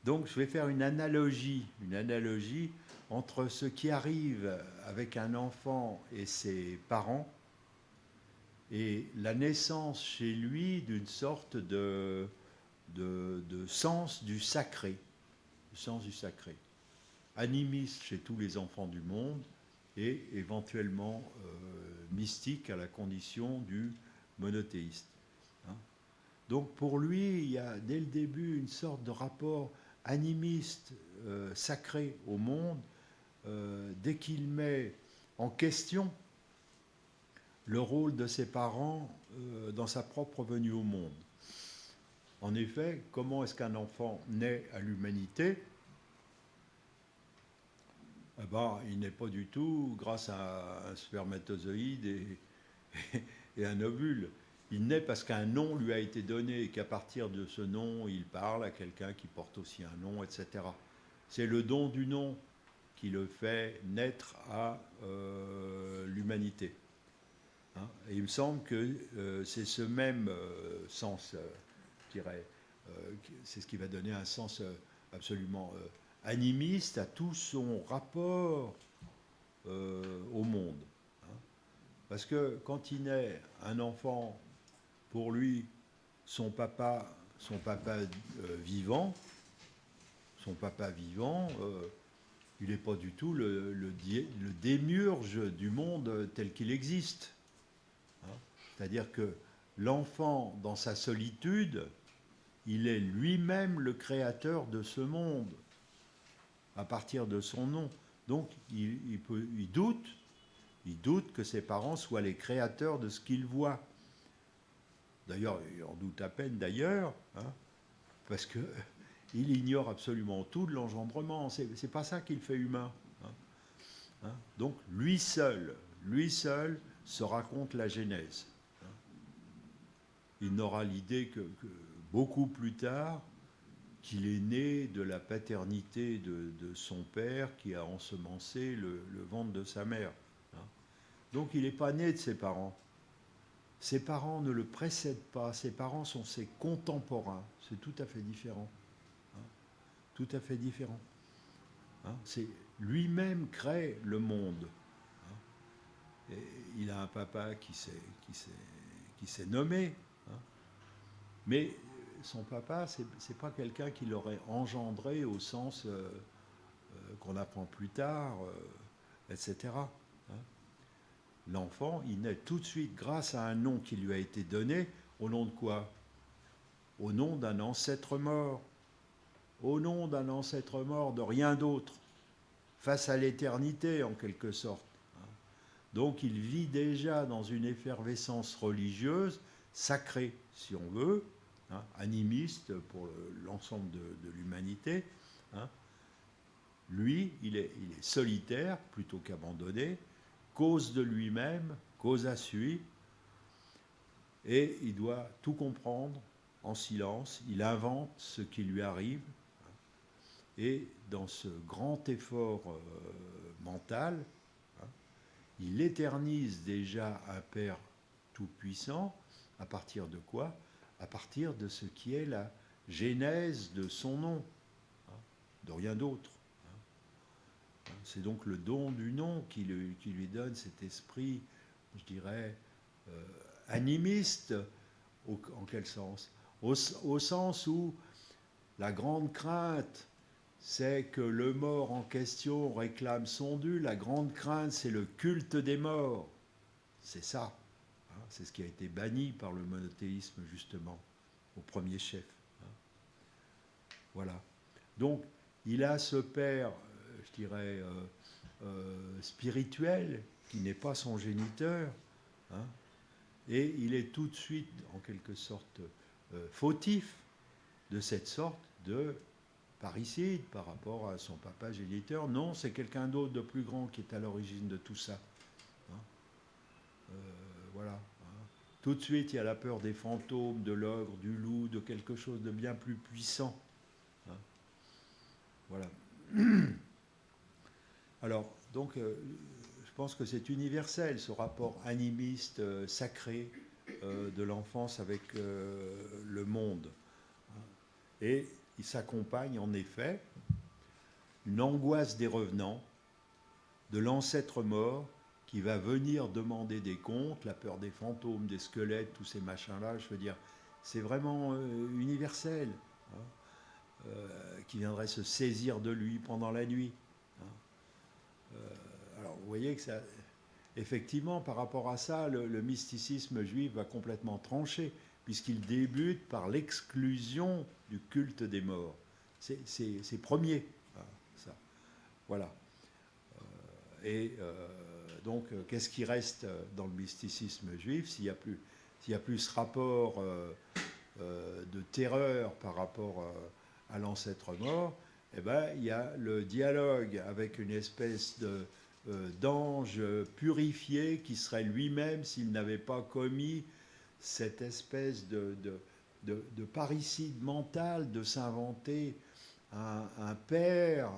Donc je vais faire une analogie entre ce qui arrive avec un enfant et ses parents et la naissance chez lui d'une sorte de sens du sacré. Le sens du sacré. Animiste chez tous les enfants du monde et éventuellement mystique à la condition du monothéiste. Hein. Donc pour lui, il y a dès le début une sorte de rapport animiste, sacré au monde, dès qu'il met en question le rôle de ses parents dans sa propre venue au monde. En effet, comment est-ce qu'un enfant naît à l'humanité ? Eh ben, il n'est pas du tout grâce à un spermatozoïde et un ovule. Il naît parce qu'un nom lui a été donné et qu'à partir de ce nom, il parle à quelqu'un qui porte aussi un nom, etc. C'est le don du nom qui le fait naître à l'humanité. Hein, et il me semble que c'est ce même sens, je dirais, c'est ce qui va donner un sens absolument animiste à tout son rapport au monde. Hein. Parce que quand il naît un enfant, pour lui, son papa vivant, il n'est pas du tout le démiurge du monde tel qu'il existe. Hein. C'est-à-dire que l'enfant, dans sa solitude, il est lui-même le créateur de ce monde, à partir de son nom. Donc, il doute que ses parents soient les créateurs de ce qu'il voit. D'ailleurs, il en doute à peine d'ailleurs, hein, parce qu'il ignore absolument tout de l'engendrement. C'est pas ça qui le fait humain. Hein. Hein. Donc, lui seul se raconte la Genèse. Hein. Il n'aura l'idée que beaucoup plus tard qu'il est né de la paternité de son père qui a ensemencé le ventre de sa mère. Hein. Donc il n'est pas né de ses parents. Ses parents ne le précèdent pas, ses parents sont ses contemporains. C'est tout à fait différent. Hein. Tout à fait différent. Hein. C'est lui-même crée le monde. Hein. Et il a un papa qui s'est nommé. Hein. Mais son papa, c'est pas quelqu'un qui l'aurait engendré au sens qu'on apprend plus tard, etc. Hein. L'enfant, il naît tout de suite grâce à un nom qui lui a été donné. Au nom de quoi ? Au nom d'un ancêtre mort. Au nom d'un ancêtre mort, de rien d'autre. Face à l'éternité, en quelque sorte. Hein. Donc il vit déjà dans une effervescence religieuse, sacrée, si on veut, hein, animiste pour l'ensemble de l'humanité. Hein. Lui, il est solitaire plutôt qu'abandonné, cause de lui-même, cause à suivre, et il doit tout comprendre en silence. Il invente ce qui lui arrive, et dans ce grand effort mental, hein, il éternise déjà un Père tout-puissant. À partir de quoi ? À partir de ce qui est la genèse de son nom, hein, de rien d'autre. Hein. C'est donc le don du nom qui lui donne cet esprit, je dirais, animiste, en quel sens ? Au sens où la grande crainte, c'est que le mort en question réclame son dû. La grande crainte, c'est le culte des morts. C'est ça. Hein, c'est ce qui a été banni par le monothéisme, justement, au premier chef. Hein. Voilà. Donc, il a ce père, je dirais, spirituel, qui n'est pas son géniteur, hein, et il est tout de suite, en quelque sorte, fautif de cette sorte de parricide par rapport à son papa géniteur. Non, c'est quelqu'un d'autre de plus grand qui est à l'origine de tout ça. Hein. Voilà. Hein. Tout de suite, il y a la peur des fantômes, de l'ogre, du loup, de quelque chose de bien plus puissant. Hein. Voilà. Alors, donc, je pense que c'est universel, ce rapport animiste, sacré de l'enfance avec le monde. Et il s'accompagne en effet une angoisse des revenants, de l'ancêtre mort qui va venir demander des comptes, la peur des fantômes, des squelettes, tous ces machins-là, je veux dire, c'est vraiment universel, hein, qui viendrait se saisir de lui pendant la nuit. Hein. Alors vous voyez que ça, effectivement, par rapport à ça, le mysticisme juif va complètement trancher, puisqu'il débute par l'exclusion du culte des morts. C'est premier, hein, ça. Voilà. Donc, qu'est-ce qui reste dans le mysticisme juif s'il y a plus ce rapport de terreur par rapport à l'ancêtre mort? Eh ben, il y a le dialogue avec une espèce d'ange purifié qui serait lui-même s'il n'avait pas commis cette espèce de parricide mental de s'inventer un père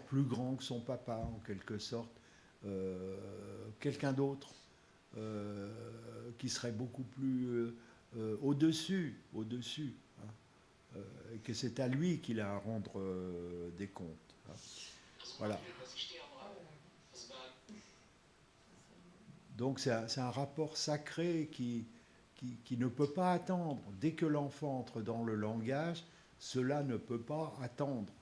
plus grand que son papa, en quelque sorte, quelqu'un d'autre qui serait beaucoup plus au-dessus, hein, et que c'est à lui qu'il a à rendre des comptes. Hein. Voilà. Donc c'est un rapport sacré qui ne peut pas attendre. Dès que l'enfant entre dans le langage, cela ne peut pas attendre.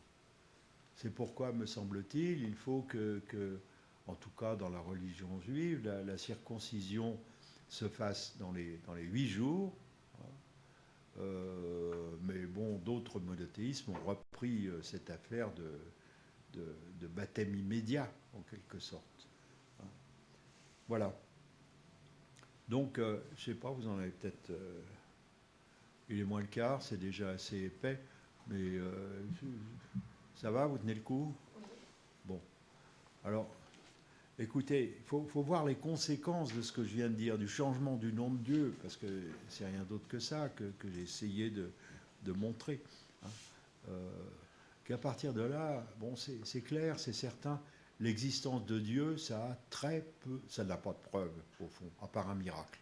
C'est pourquoi, me semble-t-il, il faut que, en tout cas dans la religion juive, la circoncision se fasse dans les 8 jours. Mais bon, d'autres monothéismes ont repris cette affaire de baptême immédiat, en quelque sorte. Voilà. Donc, je ne sais pas, vous en avez peut-être... il est moins le quart, c'est déjà assez épais, mais ça va, vous tenez le coup? Bon. Alors, écoutez, il faut voir les conséquences de ce que je viens de dire, du changement du nom de Dieu, parce que c'est rien d'autre que ça que j'ai essayé de montrer. Hein. Qu'à partir de là, bon, c'est clair, c'est certain, l'existence de Dieu, ça a très peu, ça n'a pas de preuve, au fond, à part un miracle.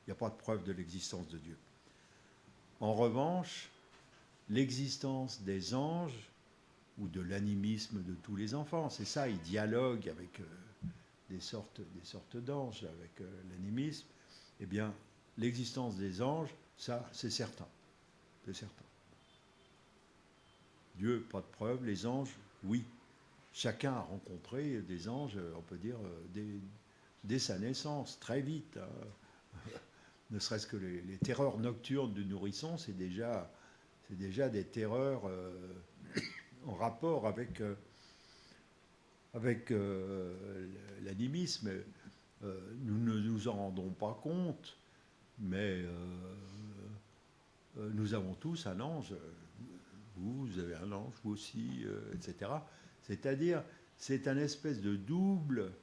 Il n'y a pas de preuve de l'existence de Dieu. En revanche, l'existence des anges ou de l'animisme de tous les enfants, c'est ça, ils dialoguent avec des sortes d'anges, avec l'animisme, eh bien, l'existence des anges, ça, c'est certain. C'est certain. Dieu, pas de preuve, les anges, oui. Chacun a rencontré des anges, on peut dire, dès sa naissance, très vite. Hein. Ne serait-ce que les terreurs nocturnes du nourrisson, c'est déjà des terreurs en rapport avec l'animisme. Nous ne nous en rendons pas compte, mais nous avons tous un ange. Vous avez un ange, vous aussi, etc. C'est-à-dire, c'est un espèce de double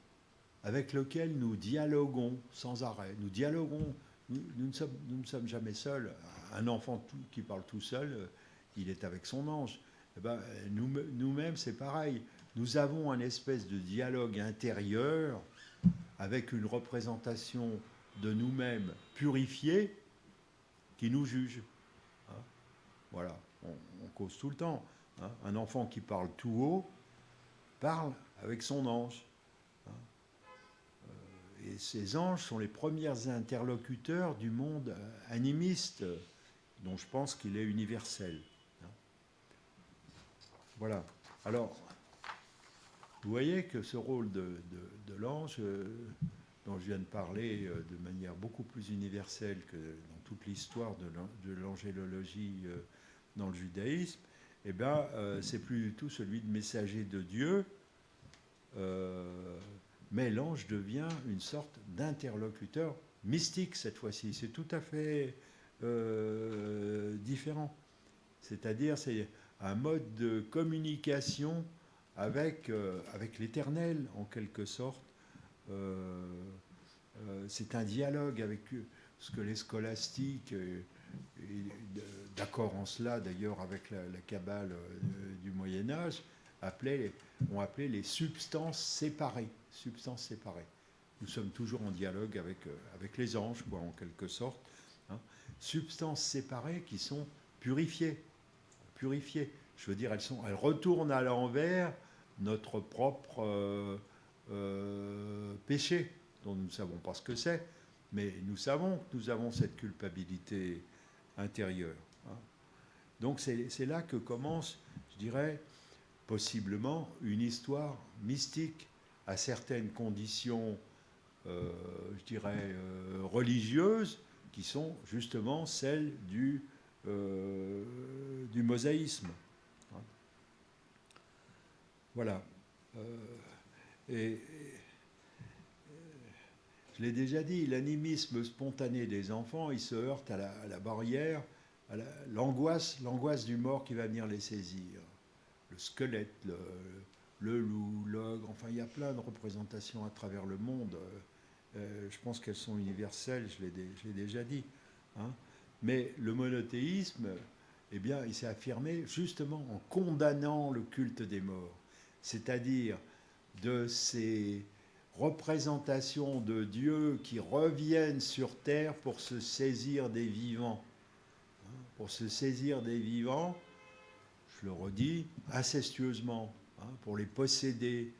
avec lequel nous dialoguons sans arrêt. Nous dialoguons. Nous ne sommes jamais seuls. Un enfant qui parle tout seul, il est avec son ange. Eh ben, nous-mêmes, c'est pareil. Nous avons un espèce de dialogue intérieur avec une représentation de nous-mêmes purifiée qui nous juge. Hein, voilà, on cause tout le temps. Hein. Un enfant qui parle tout haut parle avec son ange. Et ces anges sont les premiers interlocuteurs du monde animiste, dont je pense qu'il est universel. Voilà. Alors, vous voyez que ce rôle de l'ange, dont je viens de parler de manière beaucoup plus universelle que dans toute l'histoire de l'angélologie dans le judaïsme, eh bien, c'est plus du tout celui de messager de Dieu, mais l'ange devient une sorte d'interlocuteur mystique cette fois-ci. C'est tout à fait différent. C'est-à-dire, c'est un mode de communication avec l'éternel, en quelque sorte. C'est un dialogue avec ce que les scolastiques, d'accord en cela d'ailleurs avec la Kabbale du Moyen-Âge, ont appelé les substances séparées. Substances séparées. Nous sommes toujours en dialogue avec les anges, quoi, en quelque sorte. Hein. Substances séparées qui sont purifiées. Purifiées. Je veux dire, elles retournent à l'envers notre propre péché, dont nous ne savons pas ce que c'est, mais nous savons que nous avons cette culpabilité intérieure. Hein. Donc c'est là que commence, je dirais, possiblement une histoire mystique à certaines conditions, je dirais, religieuses, qui sont justement celles du mosaïsme. Hein. Voilà. Et je l'ai déjà dit, l'animisme spontané des enfants, il se heurte à la barrière, à l'angoisse du mort qui va venir les saisir. Le squelette, le loup, l'ogre, enfin il y a plein de représentations à travers le monde. Je pense qu'elles sont universelles, je l'ai déjà dit. Hein. Mais le monothéisme, eh bien, il s'est affirmé justement en condamnant le culte des morts. C'est-à-dire de ces représentations de Dieu qui reviennent sur terre pour se saisir des vivants. Pour se saisir des vivants, je le redis, incestueusement, pour les posséder,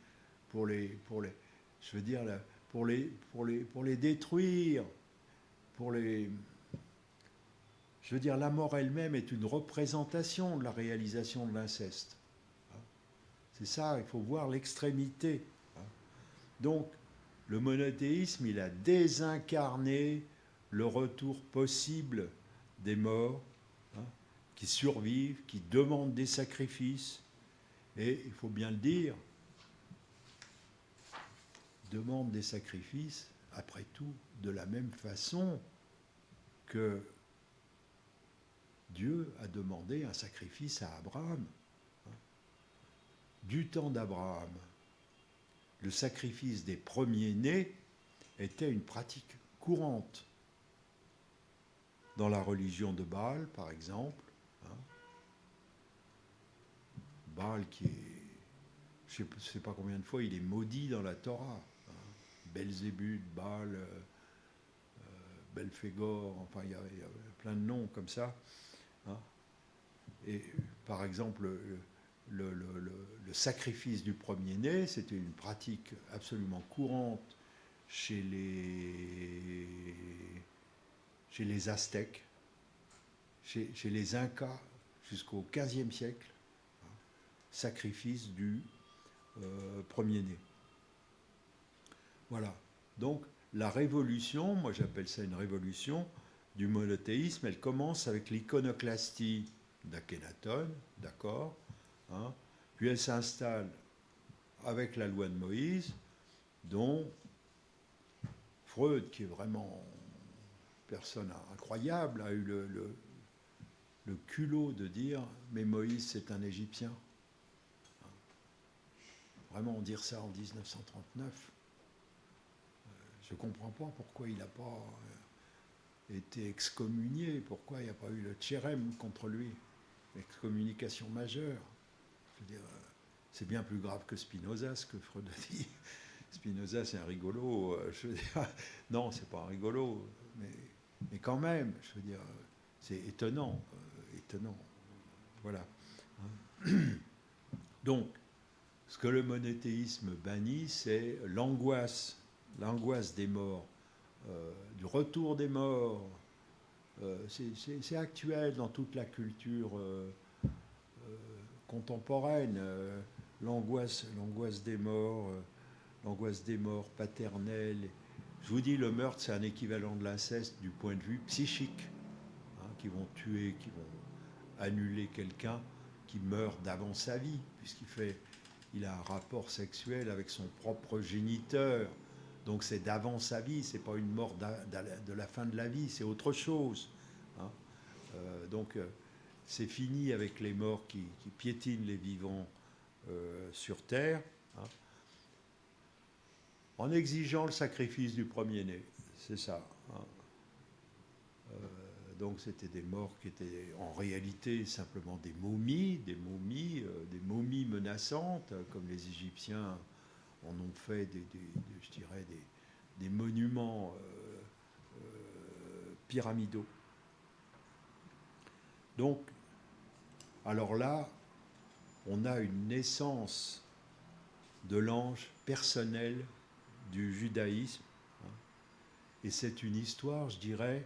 pour les détruire, je veux dire, la mort elle-même est une représentation de la réalisation de l'inceste. C'est ça, il faut voir l'extrémité. Donc, le monothéisme, il a désincarné le retour possible des morts, qui survivent, qui demandent des sacrifices, et il faut bien le dire, demandent des sacrifices, après tout, de la même façon que Dieu a demandé un sacrifice à Abraham. Du temps d'Abraham, le sacrifice des premiers-nés était une pratique courante. Dans la religion de Baal, par exemple, Baal qui est, je ne sais pas combien de fois, il est maudit dans la Torah. Belzébuth, Baal, Belphégor, enfin il y a plein de noms comme ça. Et par exemple, le sacrifice du premier-né, c'était une pratique absolument courante chez les Aztèques, chez les Incas, jusqu'au XVe siècle, sacrifice du premier-né. Voilà. Donc, la révolution, moi j'appelle ça une révolution du monothéisme, elle commence avec l'iconoclastie d'Akhenaton, d'accord, puis elle s'installe avec la loi de Moïse, dont Freud, qui est vraiment une personne incroyable, a eu le culot de dire « mais Moïse, c'est un Égyptien ». Vraiment dire ça en 1939, je ne comprends pas pourquoi il n'a pas été excommunié, pourquoi il n'y a pas eu le tchérem contre lui, l'excommunication majeure. Je veux dire, c'est bien plus grave que Spinoza, ce que Freud a dit. Spinoza, c'est un rigolo. Je veux dire, non, c'est pas un rigolo, mais quand même, je veux dire, c'est étonnant, étonnant. Voilà. Donc, ce que le monothéisme bannit, c'est l'angoisse des morts, du retour des morts. C'est actuel dans toute la culture contemporaine, l'angoisse des morts, paternelle. Je vous dis, le meurtre, c'est un équivalent de l'inceste du point de vue psychique, qui vont tuer, qui vont annuler quelqu'un qui meurt d'avant sa vie, puisqu'il a un rapport sexuel avec son propre géniteur. Donc c'est d'avant sa vie, c'est pas une mort de la fin de la vie, c'est autre chose. Donc c'est fini avec les morts qui piétinent les vivants sur terre, hein, en exigeant le sacrifice du premier-né. C'est ça. Hein. Donc c'était des morts qui étaient en réalité simplement des momies menaçantes, comme les Égyptiens en ont fait je dirais des monuments pyramidaux. Donc, alors là, on a une naissance de l'ange personnel du judaïsme, hein, et c'est une histoire, je dirais,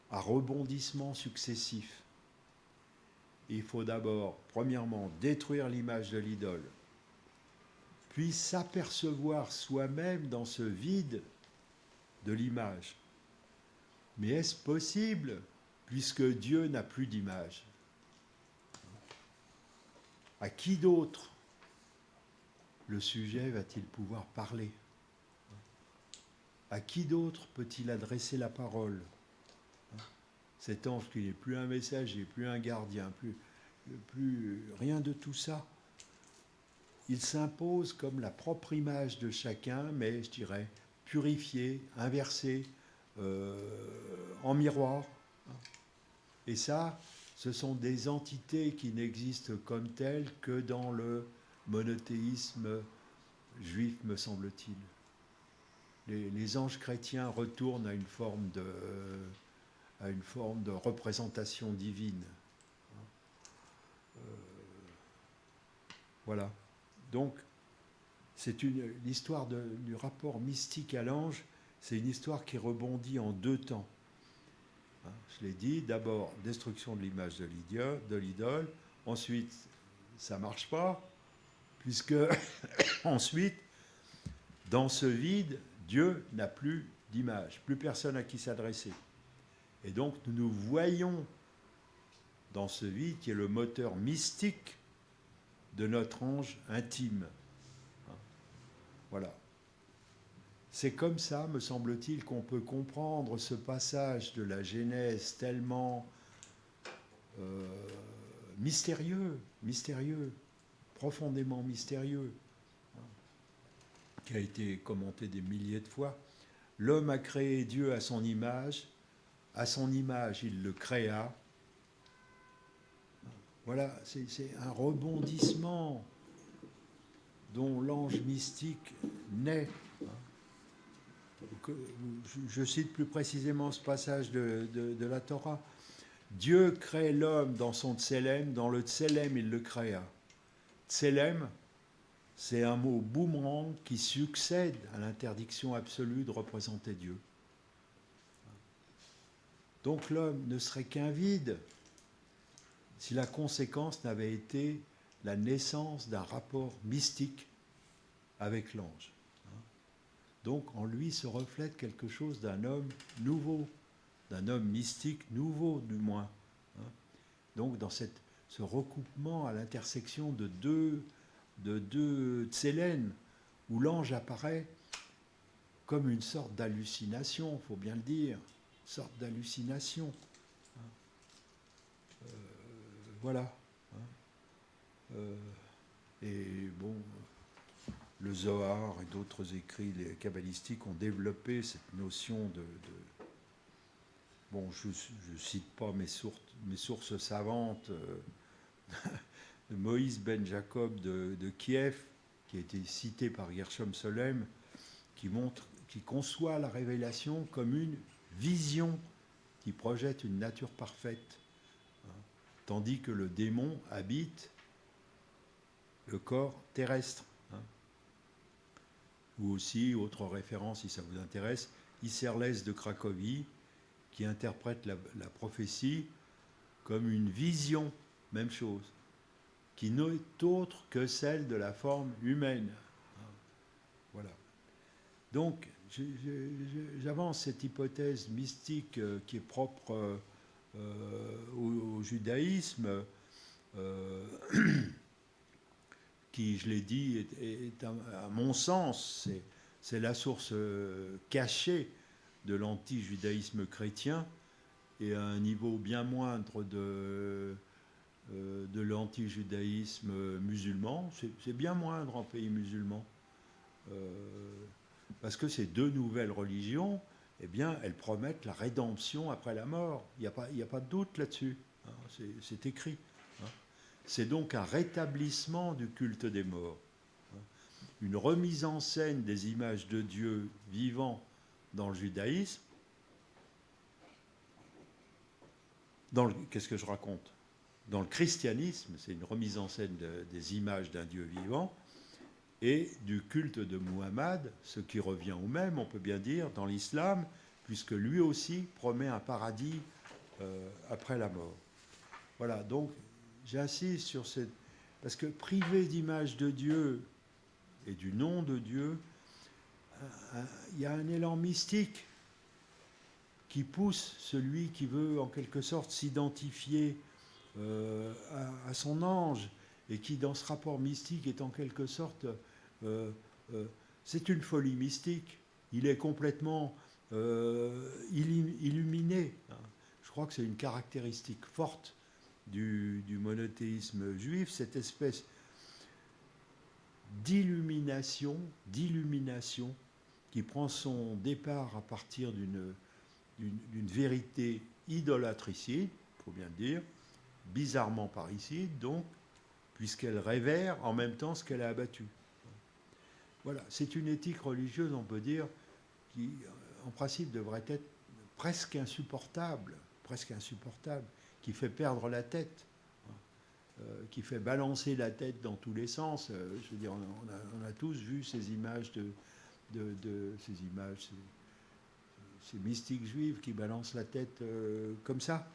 à rebondissements successifs. Il faut d'abord, premièrement, détruire l'image de l'idole, puis s'apercevoir soi-même dans ce vide de l'image. Mais est-ce possible, puisque Dieu n'a plus d'image? À qui d'autre le sujet va-t-il pouvoir parler? À qui d'autre peut-il adresser la parole? Cet ange qui n'est plus un messager, plus un gardien, plus rien de tout ça. Il s'impose comme la propre image de chacun, mais je dirais purifiée, inversée, en miroir. Et ça, ce sont des entités qui n'existent comme telles que dans le monothéisme juif, me semble-t-il. Les anges chrétiens retournent à une forme de représentation divine. Voilà. Donc, c'est l'histoire du rapport mystique à l'ange, c'est une histoire qui rebondit en deux temps. Je l'ai dit, d'abord, destruction de l'image de l'idole, ensuite, ça ne marche pas, puisque ensuite, dans ce vide, Dieu n'a plus d'image, plus personne à qui s'adresser. Et donc, nous nous voyons dans ce vide qui est le moteur mystique de notre ange intime. Voilà. C'est comme ça, me semble-t-il, qu'on peut comprendre ce passage de la Genèse tellement mystérieux, profondément mystérieux, qui a été commenté des milliers de fois. L'homme a créé Dieu à son image il le créa. Voilà, c'est un rebondissement dont l'ange mystique naît. Je cite plus précisément ce passage de la Torah. Dieu crée l'homme dans son Tselem, dans le Tselem il le créa. Tselem, c'est un mot boomerang qui succède à l'interdiction absolue de représenter Dieu. Donc l'homme ne serait qu'un vide si la conséquence n'avait été la naissance d'un rapport mystique avec l'ange. Donc en lui se reflète quelque chose d'un homme nouveau, d'un homme mystique nouveau du moins. Donc dans ce recoupement à l'intersection de deux tsélènes, où l'ange apparaît comme une sorte d'hallucination, il faut bien le dire, une sorte d'hallucination. Voilà. Et bon, le Zohar et d'autres écrits kabbalistiques ont développé cette notion de bon, je ne cite pas mes sources savantes, de Moïse ben Jacob de Kiev, qui a été cité par Gershom Solem, qui conçoit la révélation comme une vision qui projette une nature parfaite, tandis que le démon habite le corps terrestre. Ou aussi, autre référence si ça vous intéresse, Isserles de Cracovie, qui interprète la prophétie comme une vision, même chose, qui n'est autre que celle de la forme humaine. Voilà. Donc, j'avance cette hypothèse mystique qui est propre au judaïsme, qui, je l'ai dit, est à mon sens, c'est la source cachée de l'anti-judaïsme chrétien, et à un niveau bien moindre de l'anti-judaïsme musulman. C'est bien moindre en pays musulman. Parce que ces deux nouvelles religions, eh bien, elles promettent la rédemption après la mort. Il n'y a pas de doute là-dessus. Hein, c'est écrit. Hein. C'est donc un rétablissement du culte des morts. Hein. Une remise en scène des images de Dieu vivant dans le judaïsme. Qu'est-ce que je raconte? Dans le christianisme, c'est une remise en scène des images d'un Dieu vivant et du culte de Muhammad, ce qui revient au même, on peut bien dire, dans l'islam, puisque lui aussi promet un paradis après la mort. Voilà, donc j'insiste sur cette... Parce que privé d'image de Dieu et du nom de Dieu, il y a un élan mystique qui pousse celui qui veut en quelque sorte s'identifier à son ange et qui dans ce rapport mystique est en quelque sorte c'est une folie mystique, il est complètement illuminé. Je crois que c'est une caractéristique forte du monothéisme juif, cette espèce d'illumination qui prend son départ à partir d'une vérité idolâtricide, il faut bien le dire, bizarrement parricide, donc, puisqu'elle révère en même temps ce qu'elle a abattu. Voilà, c'est une éthique religieuse, on peut dire, qui, en principe, devrait être presque insupportable, qui fait perdre la tête, qui fait balancer la tête dans tous les sens. Je veux dire, on a tous vu ces images ces mystiques juifs qui balancent la tête comme ça.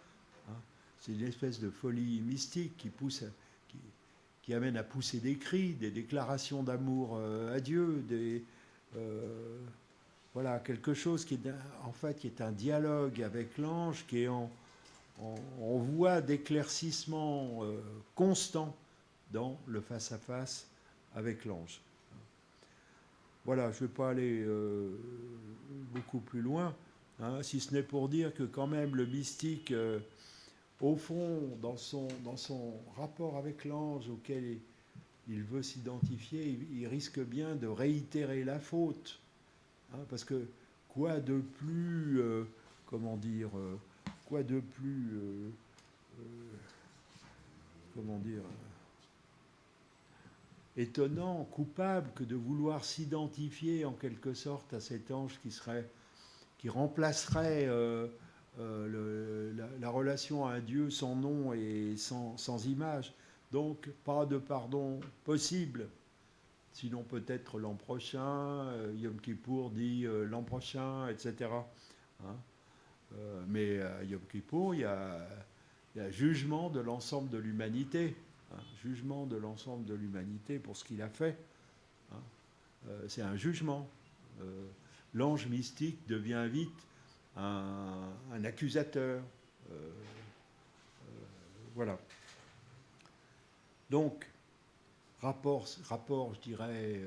Hein. C'est une espèce de folie mystique qui amène à pousser des cris, des déclarations d'amour à Dieu, voilà, quelque chose qui est un dialogue avec l'ange, qui est en voie d'éclaircissement constant dans le face-à-face avec l'ange. Voilà, je ne vais pas aller beaucoup plus loin, hein, si ce n'est pour dire que quand même le mystique, au fond, dans son rapport avec l'ange auquel il veut s'identifier, il risque bien de réitérer la faute. Hein, parce que quoi de plus, étonnant, coupable que de vouloir s'identifier en quelque sorte à cet ange qui remplacerait la relation à un Dieu sans nom et sans image. Donc pas de pardon possible, sinon peut-être l'an prochain, Yom Kippour dit l'an prochain, etc. Hein, mais à Yom Kippour, il y a jugement de l'ensemble de l'humanité. Hein, jugement de l'ensemble de l'humanité pour ce qu'il a fait. Hein, c'est un jugement. L'ange mystique devient vite un accusateur. Voilà. Donc, rapport je dirais,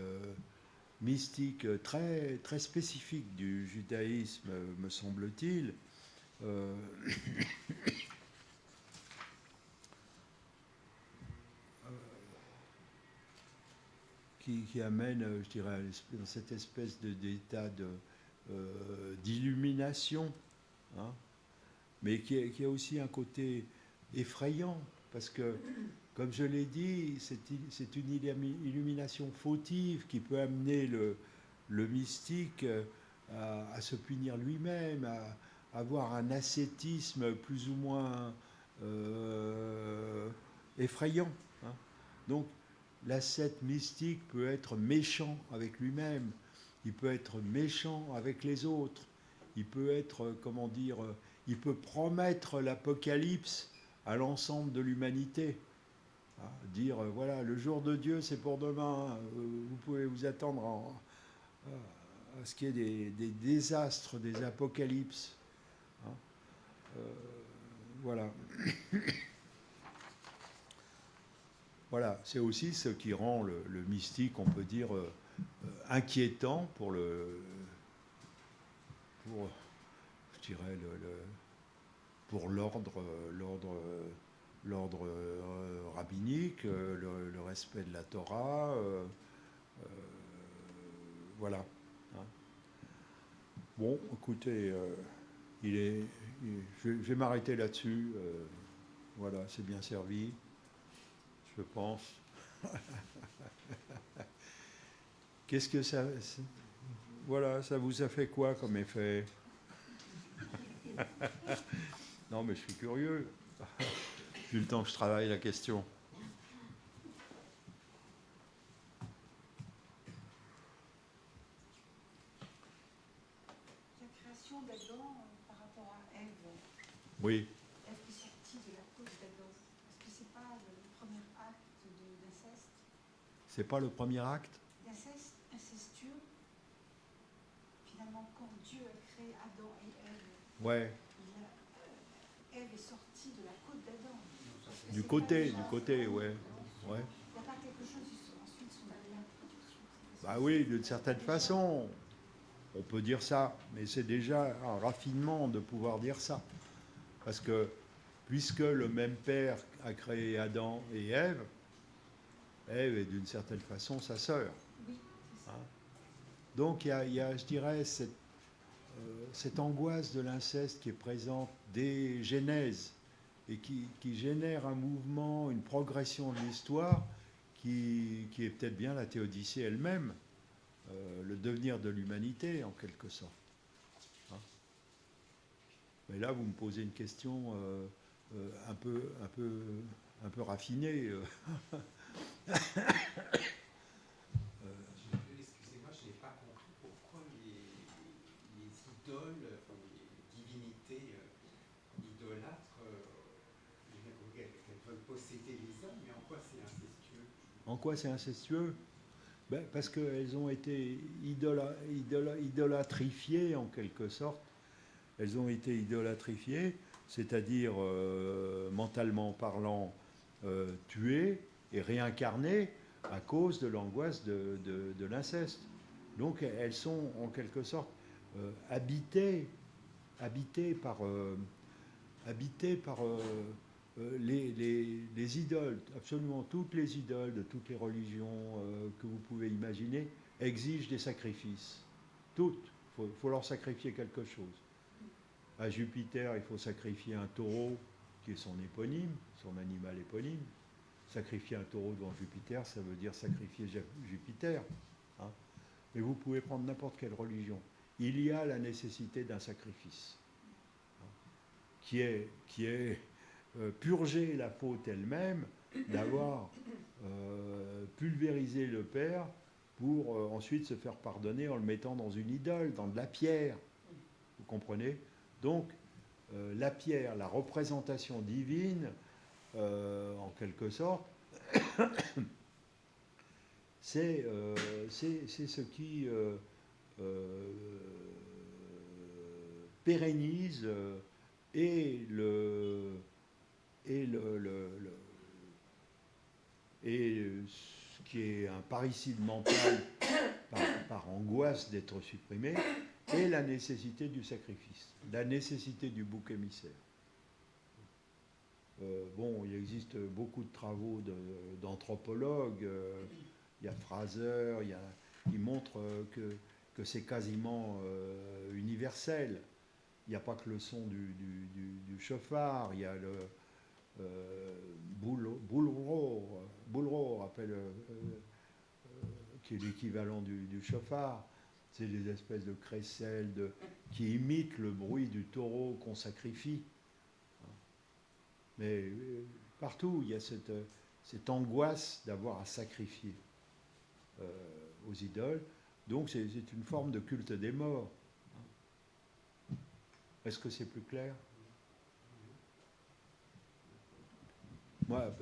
mystique très, très spécifique du judaïsme, me semble-t-il. Qui amène, je dirais, dans cette espèce d'état d'illumination, hein, mais qui a aussi un côté effrayant, parce que, comme je l'ai dit, c'est une illumination fautive qui peut amener le mystique à se punir lui-même, à avoir un ascétisme plus ou moins effrayant. Hein. Donc, l'ascète mystique peut être méchant avec lui-même, il peut être méchant avec les autres, il peut être, il peut promettre l'apocalypse à l'ensemble de l'humanité. Hein, dire, voilà, le jour de Dieu, c'est pour demain, vous pouvez vous attendre à ce qu'il y ait des désastres, des apocalypses. Hein, voilà. Voilà, c'est aussi ce qui rend le mystique, on peut dire, inquiétant pour je dirais, pour l'ordre rabbinique, le respect de la Torah, voilà. Hein. Bon, écoutez, je vais m'arrêter là-dessus. Voilà, c'est bien servi, je pense. Qu'est-ce que ça... Voilà, ça vous a fait quoi comme effet? Non, mais je suis curieux. Vu le temps que je travaille la question. La création d'Adam par rapport à Ève. Oui. Ève qui est sortie de la cause d'Adam. Est-ce que c'est pas le premier acte d'inceste? C'est pas le premier acte? D'inceste, incestueux. Finalement, quand Dieu a créé Adam et Ève, Ouais. Ève est sortie de la côte d'Adam. Du côté, ouais. Ouais. Il n'y a pas quelque chose ensuite sur la reproduction. Bah oui, d'une certaine façon, on peut dire ça, mais c'est déjà un raffinement de pouvoir dire ça. Parce que, puisque le même Père a créé Adam et Ève, Ève est d'une certaine façon sa sœur. Oui, c'est ça. Hein. Donc il y a, je dirais, cette angoisse de l'inceste qui est présente dès Genèse et qui génère un mouvement, une progression de l'histoire qui est peut-être bien la théodicée elle-même, le devenir de l'humanité en quelque sorte. Hein. Mais là, vous me posez une question un peu raffinée. Excusez-moi, je n'ai pas compris pourquoi les idoles, les divinités idolâtres, qu'elles veulent posséder les hommes, mais en quoi c'est incestueux? En quoi c'est incestueux? Ben, parce qu'elles ont été idolâtrifiées en quelque sorte. Elles ont été idolâtrifiées, c'est-à-dire mentalement parlant, tuées et réincarnées à cause de l'angoisse de l'inceste. Donc elles sont en quelque sorte habitées par les idoles. Absolument toutes les idoles de toutes les religions que vous pouvez imaginer exigent des sacrifices. Toutes. Il faut leur sacrifier quelque chose. À Jupiter, il faut sacrifier un taureau qui est son éponyme, son animal éponyme. Sacrifier un taureau devant Jupiter, ça veut dire sacrifier Jupiter. Hein. Mais vous pouvez prendre n'importe quelle religion. Il y a la nécessité d'un sacrifice, hein, qui est purger la faute elle-même, d'avoir pulvérisé le Père pour ensuite se faire pardonner en le mettant dans une idole, dans de la pierre. Vous comprenez? Donc, la pierre, la représentation divine, en quelque sorte, c'est ce qui pérennise et ce qui est un parricide mental par angoisse d'être supprimé, et la nécessité du sacrifice, la nécessité du bouc émissaire. Bon, il existe beaucoup de travaux d'anthropologues, il y a Fraser, qui montrent que c'est quasiment universel. Il n'y a pas que le son du chauffard, il y a le boulro appelle, qui est l'équivalent du chauffard. C'est des espèces de crécelles qui imitent le bruit du taureau qu'on sacrifie. Mais partout, il y a cette angoisse d'avoir à sacrifier aux idoles. Donc c'est une forme de culte des morts. Est-ce que c'est plus clair? Moi,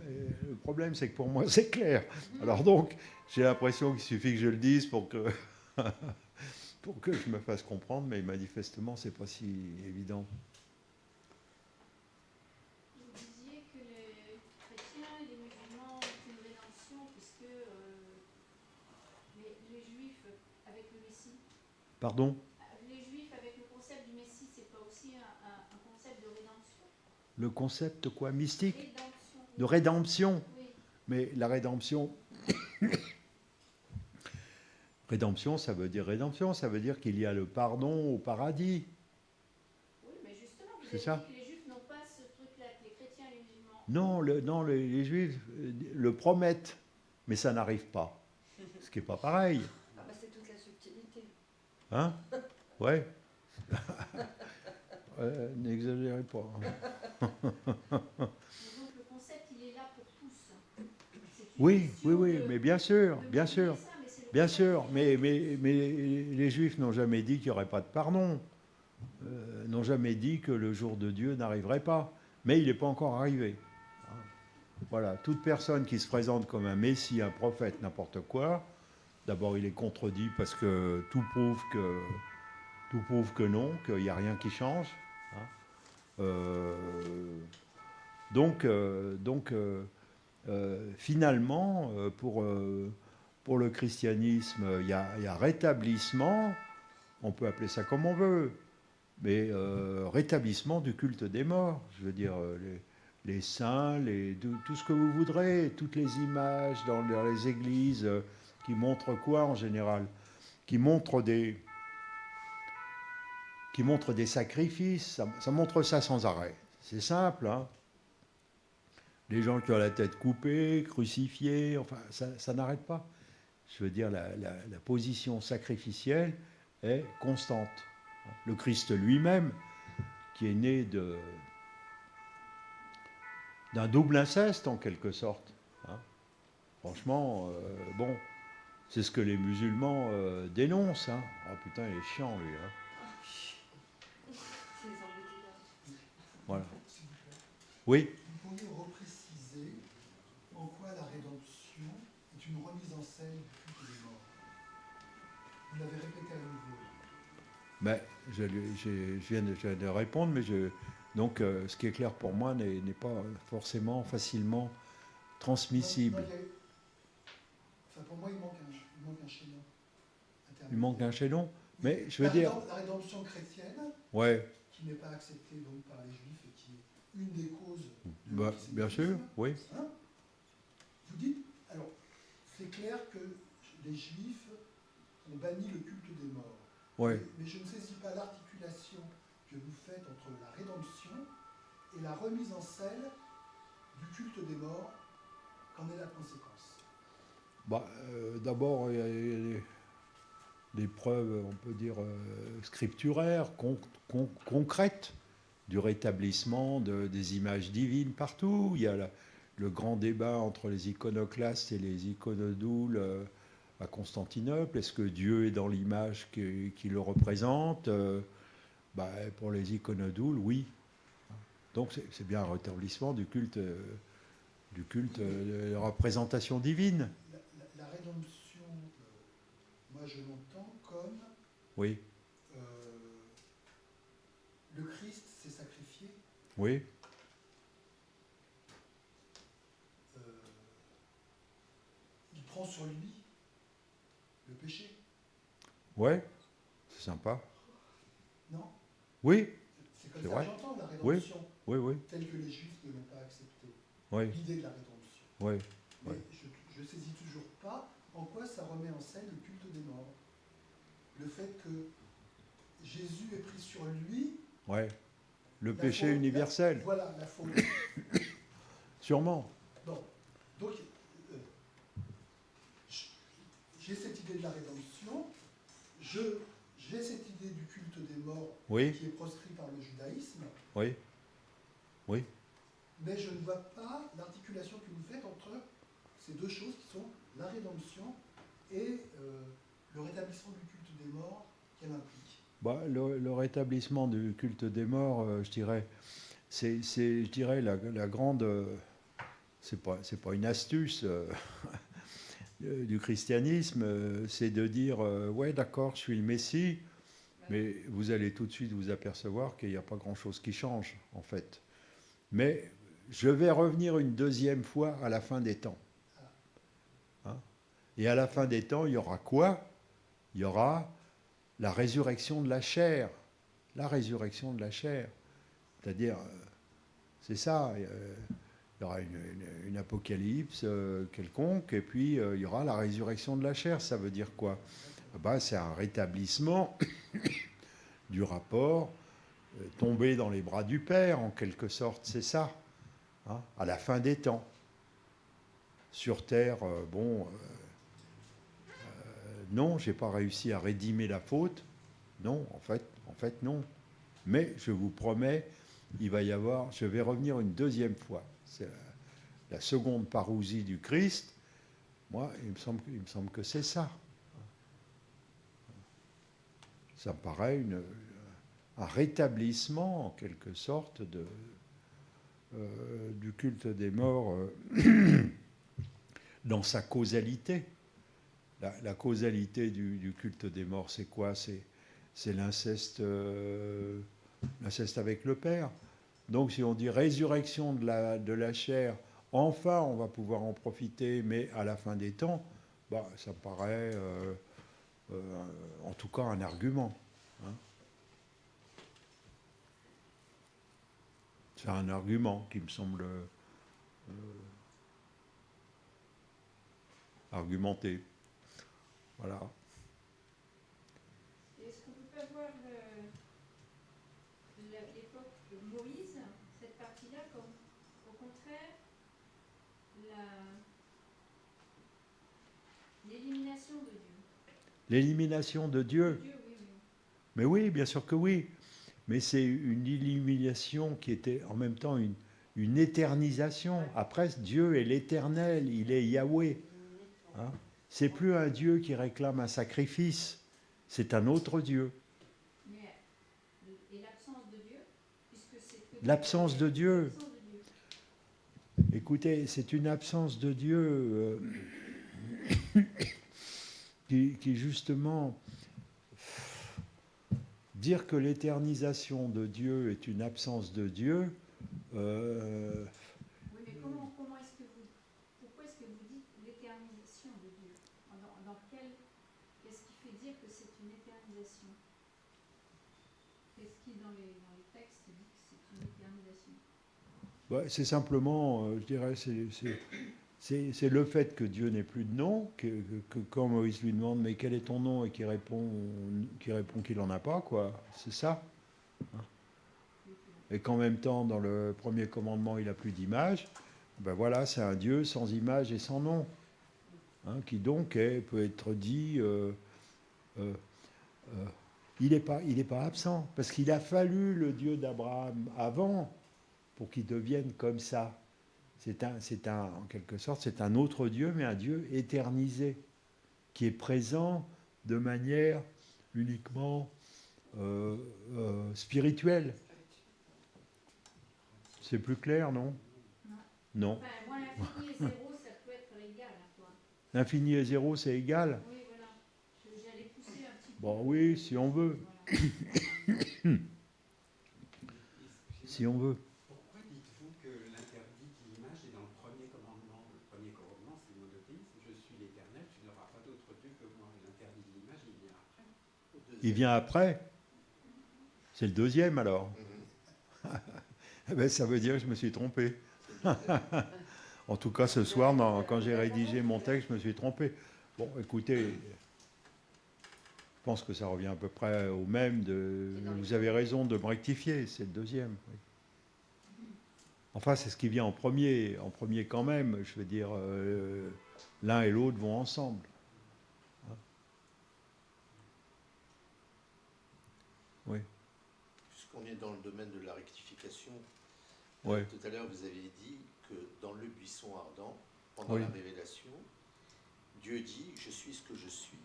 le problème, c'est que pour moi, c'est clair. Alors donc, j'ai l'impression qu'il suffit que je le dise pour que je me fasse comprendre, mais manifestement, c'est pas si évident. Vous disiez que les chrétiens et les musulmans ont une rédemption, puisque les juifs avec le Messie. Pardon? Les juifs avec le concept du Messie, c'est pas aussi un concept de rédemption? le concept quoi, mystique Rédemption. de rédemption. Oui. Mais la rédemption, rédemption, ça veut dire qu'il y a le pardon au paradis. Oui, mais justement, vous C'est avez ça. dit que les Juifs n'ont pas ce truc-là, que les chrétiens et les musulmans. Non, les Juifs le promettent, mais ça n'arrive pas. Ce qui n'est pas pareil. Ah bah c'est toute la subtilité. Hein? Ouais. N'exagérez pas. Mais donc le concept, il est là pour tous. C'est une Oui, question oui, de- mais bien sûr, de bien moduler sûr. ça, mais c'est le Bien concept sûr, qui est là. mais les Juifs n'ont jamais dit qu'il n'y aurait pas de pardon, n'ont jamais dit que le jour de Dieu n'arriverait pas, mais il n'est pas encore arrivé. Voilà, toute personne qui se présente comme un messie, un prophète, n'importe quoi, d'abord il est contredit parce que tout prouve que non, qu'il n'y a rien qui change. Hein. Finalement, pour le christianisme, il y a rétablissement, on peut appeler ça comme on veut, mais rétablissement du culte des morts. Je veux dire, les saints, tout ce que vous voudrez, toutes les images dans les églises qui montrent quoi en général? Qui montrent des sacrifices, ça montre ça sans arrêt. C'est simple, hein. Les gens qui ont la tête coupée, crucifiés, enfin, ça n'arrête pas. Je veux dire, la position sacrificielle est constante. Le Christ lui-même, qui est né d'un double inceste en quelque sorte. Hein. Franchement, bon, c'est ce que les musulmans dénoncent. Hein. Ah putain, il est chiant lui. Hein. C'est les embouteillages. Voilà. S'il vous plaît. Oui. Vous pourriez repréciser en quoi la rédemption est une remise en scène du culte des morts. Vous l'avez répété à nouveau. Ben, je viens de répondre, mais donc ce qui est clair pour moi n'est pas forcément facilement transmissible. Non, enfin, pour moi, il manque un chaînon. Il manque un chaînon, mais je veux La dire, rédemption chrétienne, ouais, qui n'est pas acceptée donc par les Juifs et qui est une des causes de bah, bien sûr, l'antisémitisme. oui, Hein. Vous dites, alors, c'est clair que les Juifs ont banni le culte des morts. ouais. Mais je ne saisis pas l'articulation que vous faites entre la rédemption et la remise en scène du culte des morts. Qu'en est la conséquence? Bah, d'abord, il y a des preuves, on peut dire, scripturaires, concrètes, du rétablissement des images divines partout. Il y a le grand débat entre les iconoclastes et les iconodoules à Constantinople. Est-ce que Dieu est dans l'image qui le représente? Bah, pour les iconodoules, oui. Donc c'est bien un rétablissement du culte de la représentation divine. La rédemption, moi je l'entends comme Oui, le Christ s'est sacrifié, oui, il prend sur lui le péché. ouais, c'est sympa. Non? Oui, C'est comme C'est ça vrai. que j'entends la rédemption, oui, telle que les Juifs ne l'ont pas acceptée. oui, L'idée de la rédemption. oui. Mais Ouais. je ne saisis toujours pas en quoi ça remet en scène le culte des morts. Le fait que Jésus ait pris sur lui Ouais. Le la péché faute, universel, voilà, la faute. sûrement. Bon, donc j'ai cette idée de la rédemption, j'ai cette idée du culte des morts Oui, qui est proscrit par le judaïsme, oui, oui. mais je ne vois pas l'articulation que vous faites entre ces deux choses qui sont la rédemption et le rétablissement du culte des morts qu'elle implique. Bah, le rétablissement du culte des morts, je dirais, je dirais la grande, c'est pas une astuce du christianisme, c'est de dire, ouais, d'accord, je suis le Messie, mais vous allez tout de suite vous apercevoir qu'il n'y a pas grand-chose qui change, en fait. Mais je vais revenir une deuxième fois à la fin des temps. Hein? Et à la fin des temps, il y aura quoi? Il y aura la résurrection de la chair. La résurrection de la chair. C'est-à-dire, C'est ça. Il y aura une apocalypse quelconque, et puis il y aura la résurrection de la chair. Ça veut dire quoi? C'est un rétablissement du rapport, tombé dans les bras du Père, en quelque sorte, c'est ça, hein, à la fin des temps. Sur Terre, non, j'ai pas réussi à rédimer la faute. Non, en fait, non. Mais je vous promets, il va y avoir, je vais revenir une deuxième fois. C'est la seconde parousie du Christ. Moi, il me semble que c'est ça. Ça me paraît un rétablissement, en quelque sorte, du culte des morts dans sa causalité. La causalité du culte des morts, c'est quoi? C'est l'inceste avec le Père. Donc si on dit résurrection de la chair, enfin on va pouvoir en profiter, mais à la fin des temps, ça me paraît en tout cas un argument. Hein. C'est un argument qui me semble argumenté. Voilà. Est-ce qu'on ne peut pas voir l'époque de Moïse, cette partie-là, comme au contraire l'élimination de Dieu? L'élimination de Dieu. Dieu, oui, oui. Mais oui, bien sûr que oui. Mais c'est une élimination qui était en même temps une éternisation. Après, Dieu est l'éternel, il est Yahweh. Hein? C'est plus un Dieu qui réclame un sacrifice, c'est un autre Dieu. Et l'absence de Dieu, puisque c'est l'absence de Dieu. Écoutez, c'est une absence de Dieu qui justement dire que l'éternisation de Dieu est une absence de Dieu. Oui, mais pourquoi est-ce que vous dites l'éternisation de Dieu? Qu'est-ce qui fait dire que c'est une éternisation? Qu'est-ce qui, dans les textes, dit que c'est une éternisation? C'est simplement, je dirais, c'est le fait que Dieu n'ait plus de nom, que quand Moïse lui demande mais quel est ton nom, et qu'il répond qu'il n'en a pas, quoi. C'est ça. Et qu'en même temps, dans le premier commandement, il n'a plus d'image. Voilà, c'est un Dieu sans image et sans nom, hein, qui donc peut être dit, il n'est pas absent, parce qu'il a fallu le Dieu d'Abraham avant pour qu'il devienne comme ça. En quelque sorte, c'est un autre Dieu, mais un Dieu éternisé, qui est présent de manière uniquement spirituelle. C'est plus clair, non? Non. Enfin, moi, l'infini et zéro, ça peut être égal à toi. L'infini et zéro, c'est égal? Oui, voilà. J'allais pousser un petit peu. Bon, oui, si on veut. Voilà. Si on veut. Pourquoi dites-vous que l'interdit de l'image est dans le premier commandement? Le premier commandement, c'est le monothéisme. Je suis l'Éternel, tu n'auras pas d'autre Dieu que moi. L'interdit de l'image, il vient après. Il vient après? C'est le deuxième, alors? Ça veut dire que je me suis trompé. En tout cas, ce soir, quand j'ai rédigé mon texte, je me suis trompé. Bon, écoutez, je pense que ça revient à peu près au même. Vous avez raison de me rectifier, c'est le deuxième. Oui. Enfin, c'est ce qui vient en premier quand même. Je veux dire, l'un et l'autre vont ensemble. Oui. Puisqu'on est dans le domaine de la rectification, Ouais. tout à l'heure vous avez dit que dans le buisson ardent, pendant Oui. la révélation, Dieu dit « je suis ce que je suis ».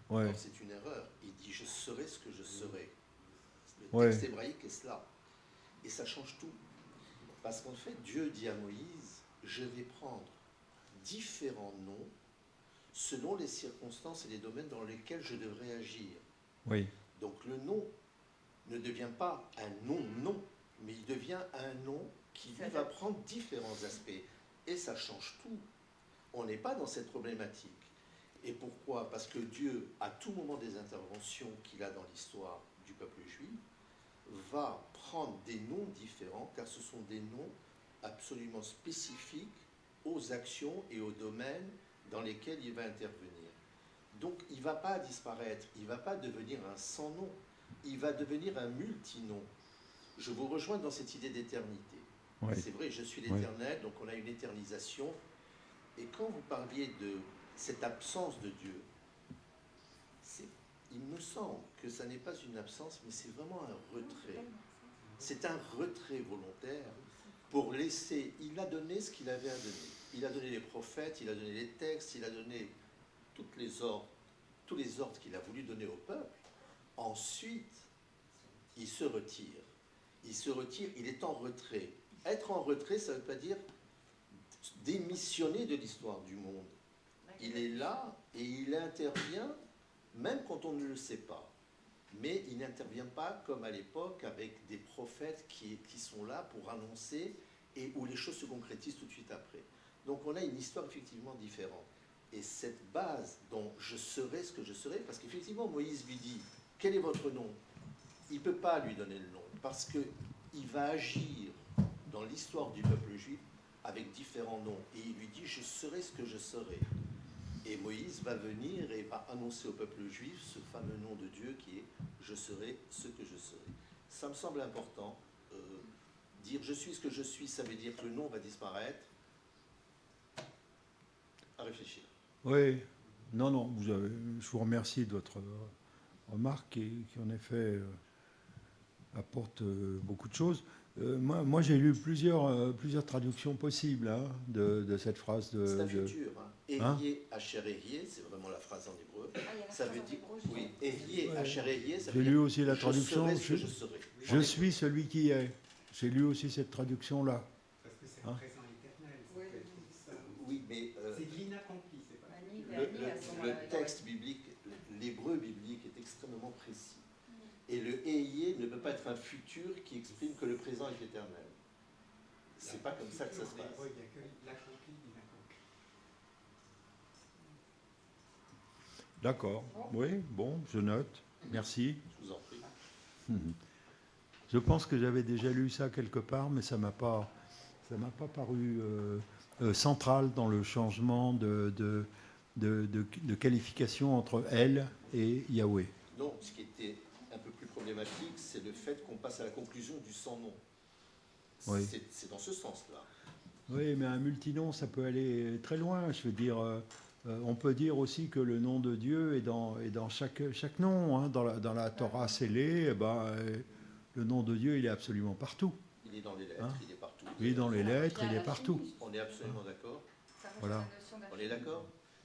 Ouais. Alors c'est une erreur, il dit « je serai ce que je serai ». Le Ouais. texte hébraïque est cela. Et ça change tout. Parce qu'en fait, Dieu dit à Moïse « je vais prendre différents noms selon les circonstances et les domaines dans lesquels je devrais agir ». Oui. Donc le nom ne devient pas un nom, mais il devient un nom qui lui va prendre différents aspects. Et ça change tout. On n'est pas dans cette problématique. Et pourquoi? Parce que Dieu, à tout moment des interventions qu'il a dans l'histoire du peuple juif, va prendre des noms différents, car ce sont des noms absolument spécifique aux actions et aux domaines dans lesquels il va intervenir. Donc il ne va pas disparaître, il ne va pas devenir un sans nom, il va devenir un multinom. Je vous rejoins dans cette idée d'éternité. Oui. C'est vrai, je suis l'Éternel, donc on a une éternisation. Et quand vous parliez de cette absence de Dieu, il me semble que ça n'est pas une absence, mais c'est vraiment un retrait. C'est un retrait volontaire pour laisser... Il a donné ce qu'il avait à donner. Il a donné les prophètes, il a donné les textes, il a donné tous les ordres qu'il a voulu donner au peuple. Ensuite, il se retire. Il se retire, il est en retrait. Être en retrait, ça ne veut pas dire démissionner de l'histoire du monde. Il est là et il intervient même quand on ne le sait pas. Mais il n'intervient pas comme à l'époque avec des prophètes qui sont là pour annoncer et où les choses se concrétisent tout de suite après. Donc on a une histoire effectivement différente. Et cette base dont je serai ce que je serai, parce qu'effectivement Moïse lui dit « Quel est votre nom ?» Il ne peut pas lui donner le nom, parce qu'il va agir dans l'histoire du peuple juif avec différents noms. Et il lui dit « Je serai ce que je serai ». Et Moïse va venir et va annoncer au peuple juif ce fameux nom de Dieu qui est « Je serai ce que je serai ». Ça me semble important. Dire « Je suis ce que je suis », ça veut dire que le nom va disparaître. À réfléchir. Oui, non, je vous remercie de votre remarque qui en effet apporte beaucoup de choses. Moi j'ai lu plusieurs traductions possibles de cette phrase. C'est un futur. Ehyeh asher ehyeh, c'est vraiment la phrase en hébreu. Ça veut dire, oui, Ehyeh asher ehyeh, ça veut dire j'ai lu aussi la traduction je serai ce que je serai. Je suis celui qui est. J'ai lu aussi cette traduction-là. Parce que c'est un présent éternel. Oui, mais c'est de l'inaccompli, c'est pas... le texte biblique, l'hébreu biblique est extrêmement précis. Et le Ehyeh ne peut pas être un futur qui exprime que le présent est éternel. C'est pas comme ça que ça se passe. Il n'y a que l'accompli, l'inaccompli. D'accord. Oui, bon, je note. Merci. Je vous en prie. Je pense que j'avais déjà lu ça quelque part, mais ça m'a pas paru central dans le changement de qualification entre elle et Yahweh. Non, ce qui était un peu plus problématique, c'est le fait qu'on passe à la conclusion du sans nom. Oui. C'est dans ce sens-là. Oui, mais un multinom, ça peut aller très loin. Je veux dire, on peut dire aussi que le nom de Dieu est dans chaque nom. Hein. Dans la Torah scellée, le nom de Dieu, il est absolument partout. Il est dans les lettres, Hein? il est partout. Il est dans les lettres, il est partout. On est absolument d'accord. Voilà. On est d'accord ?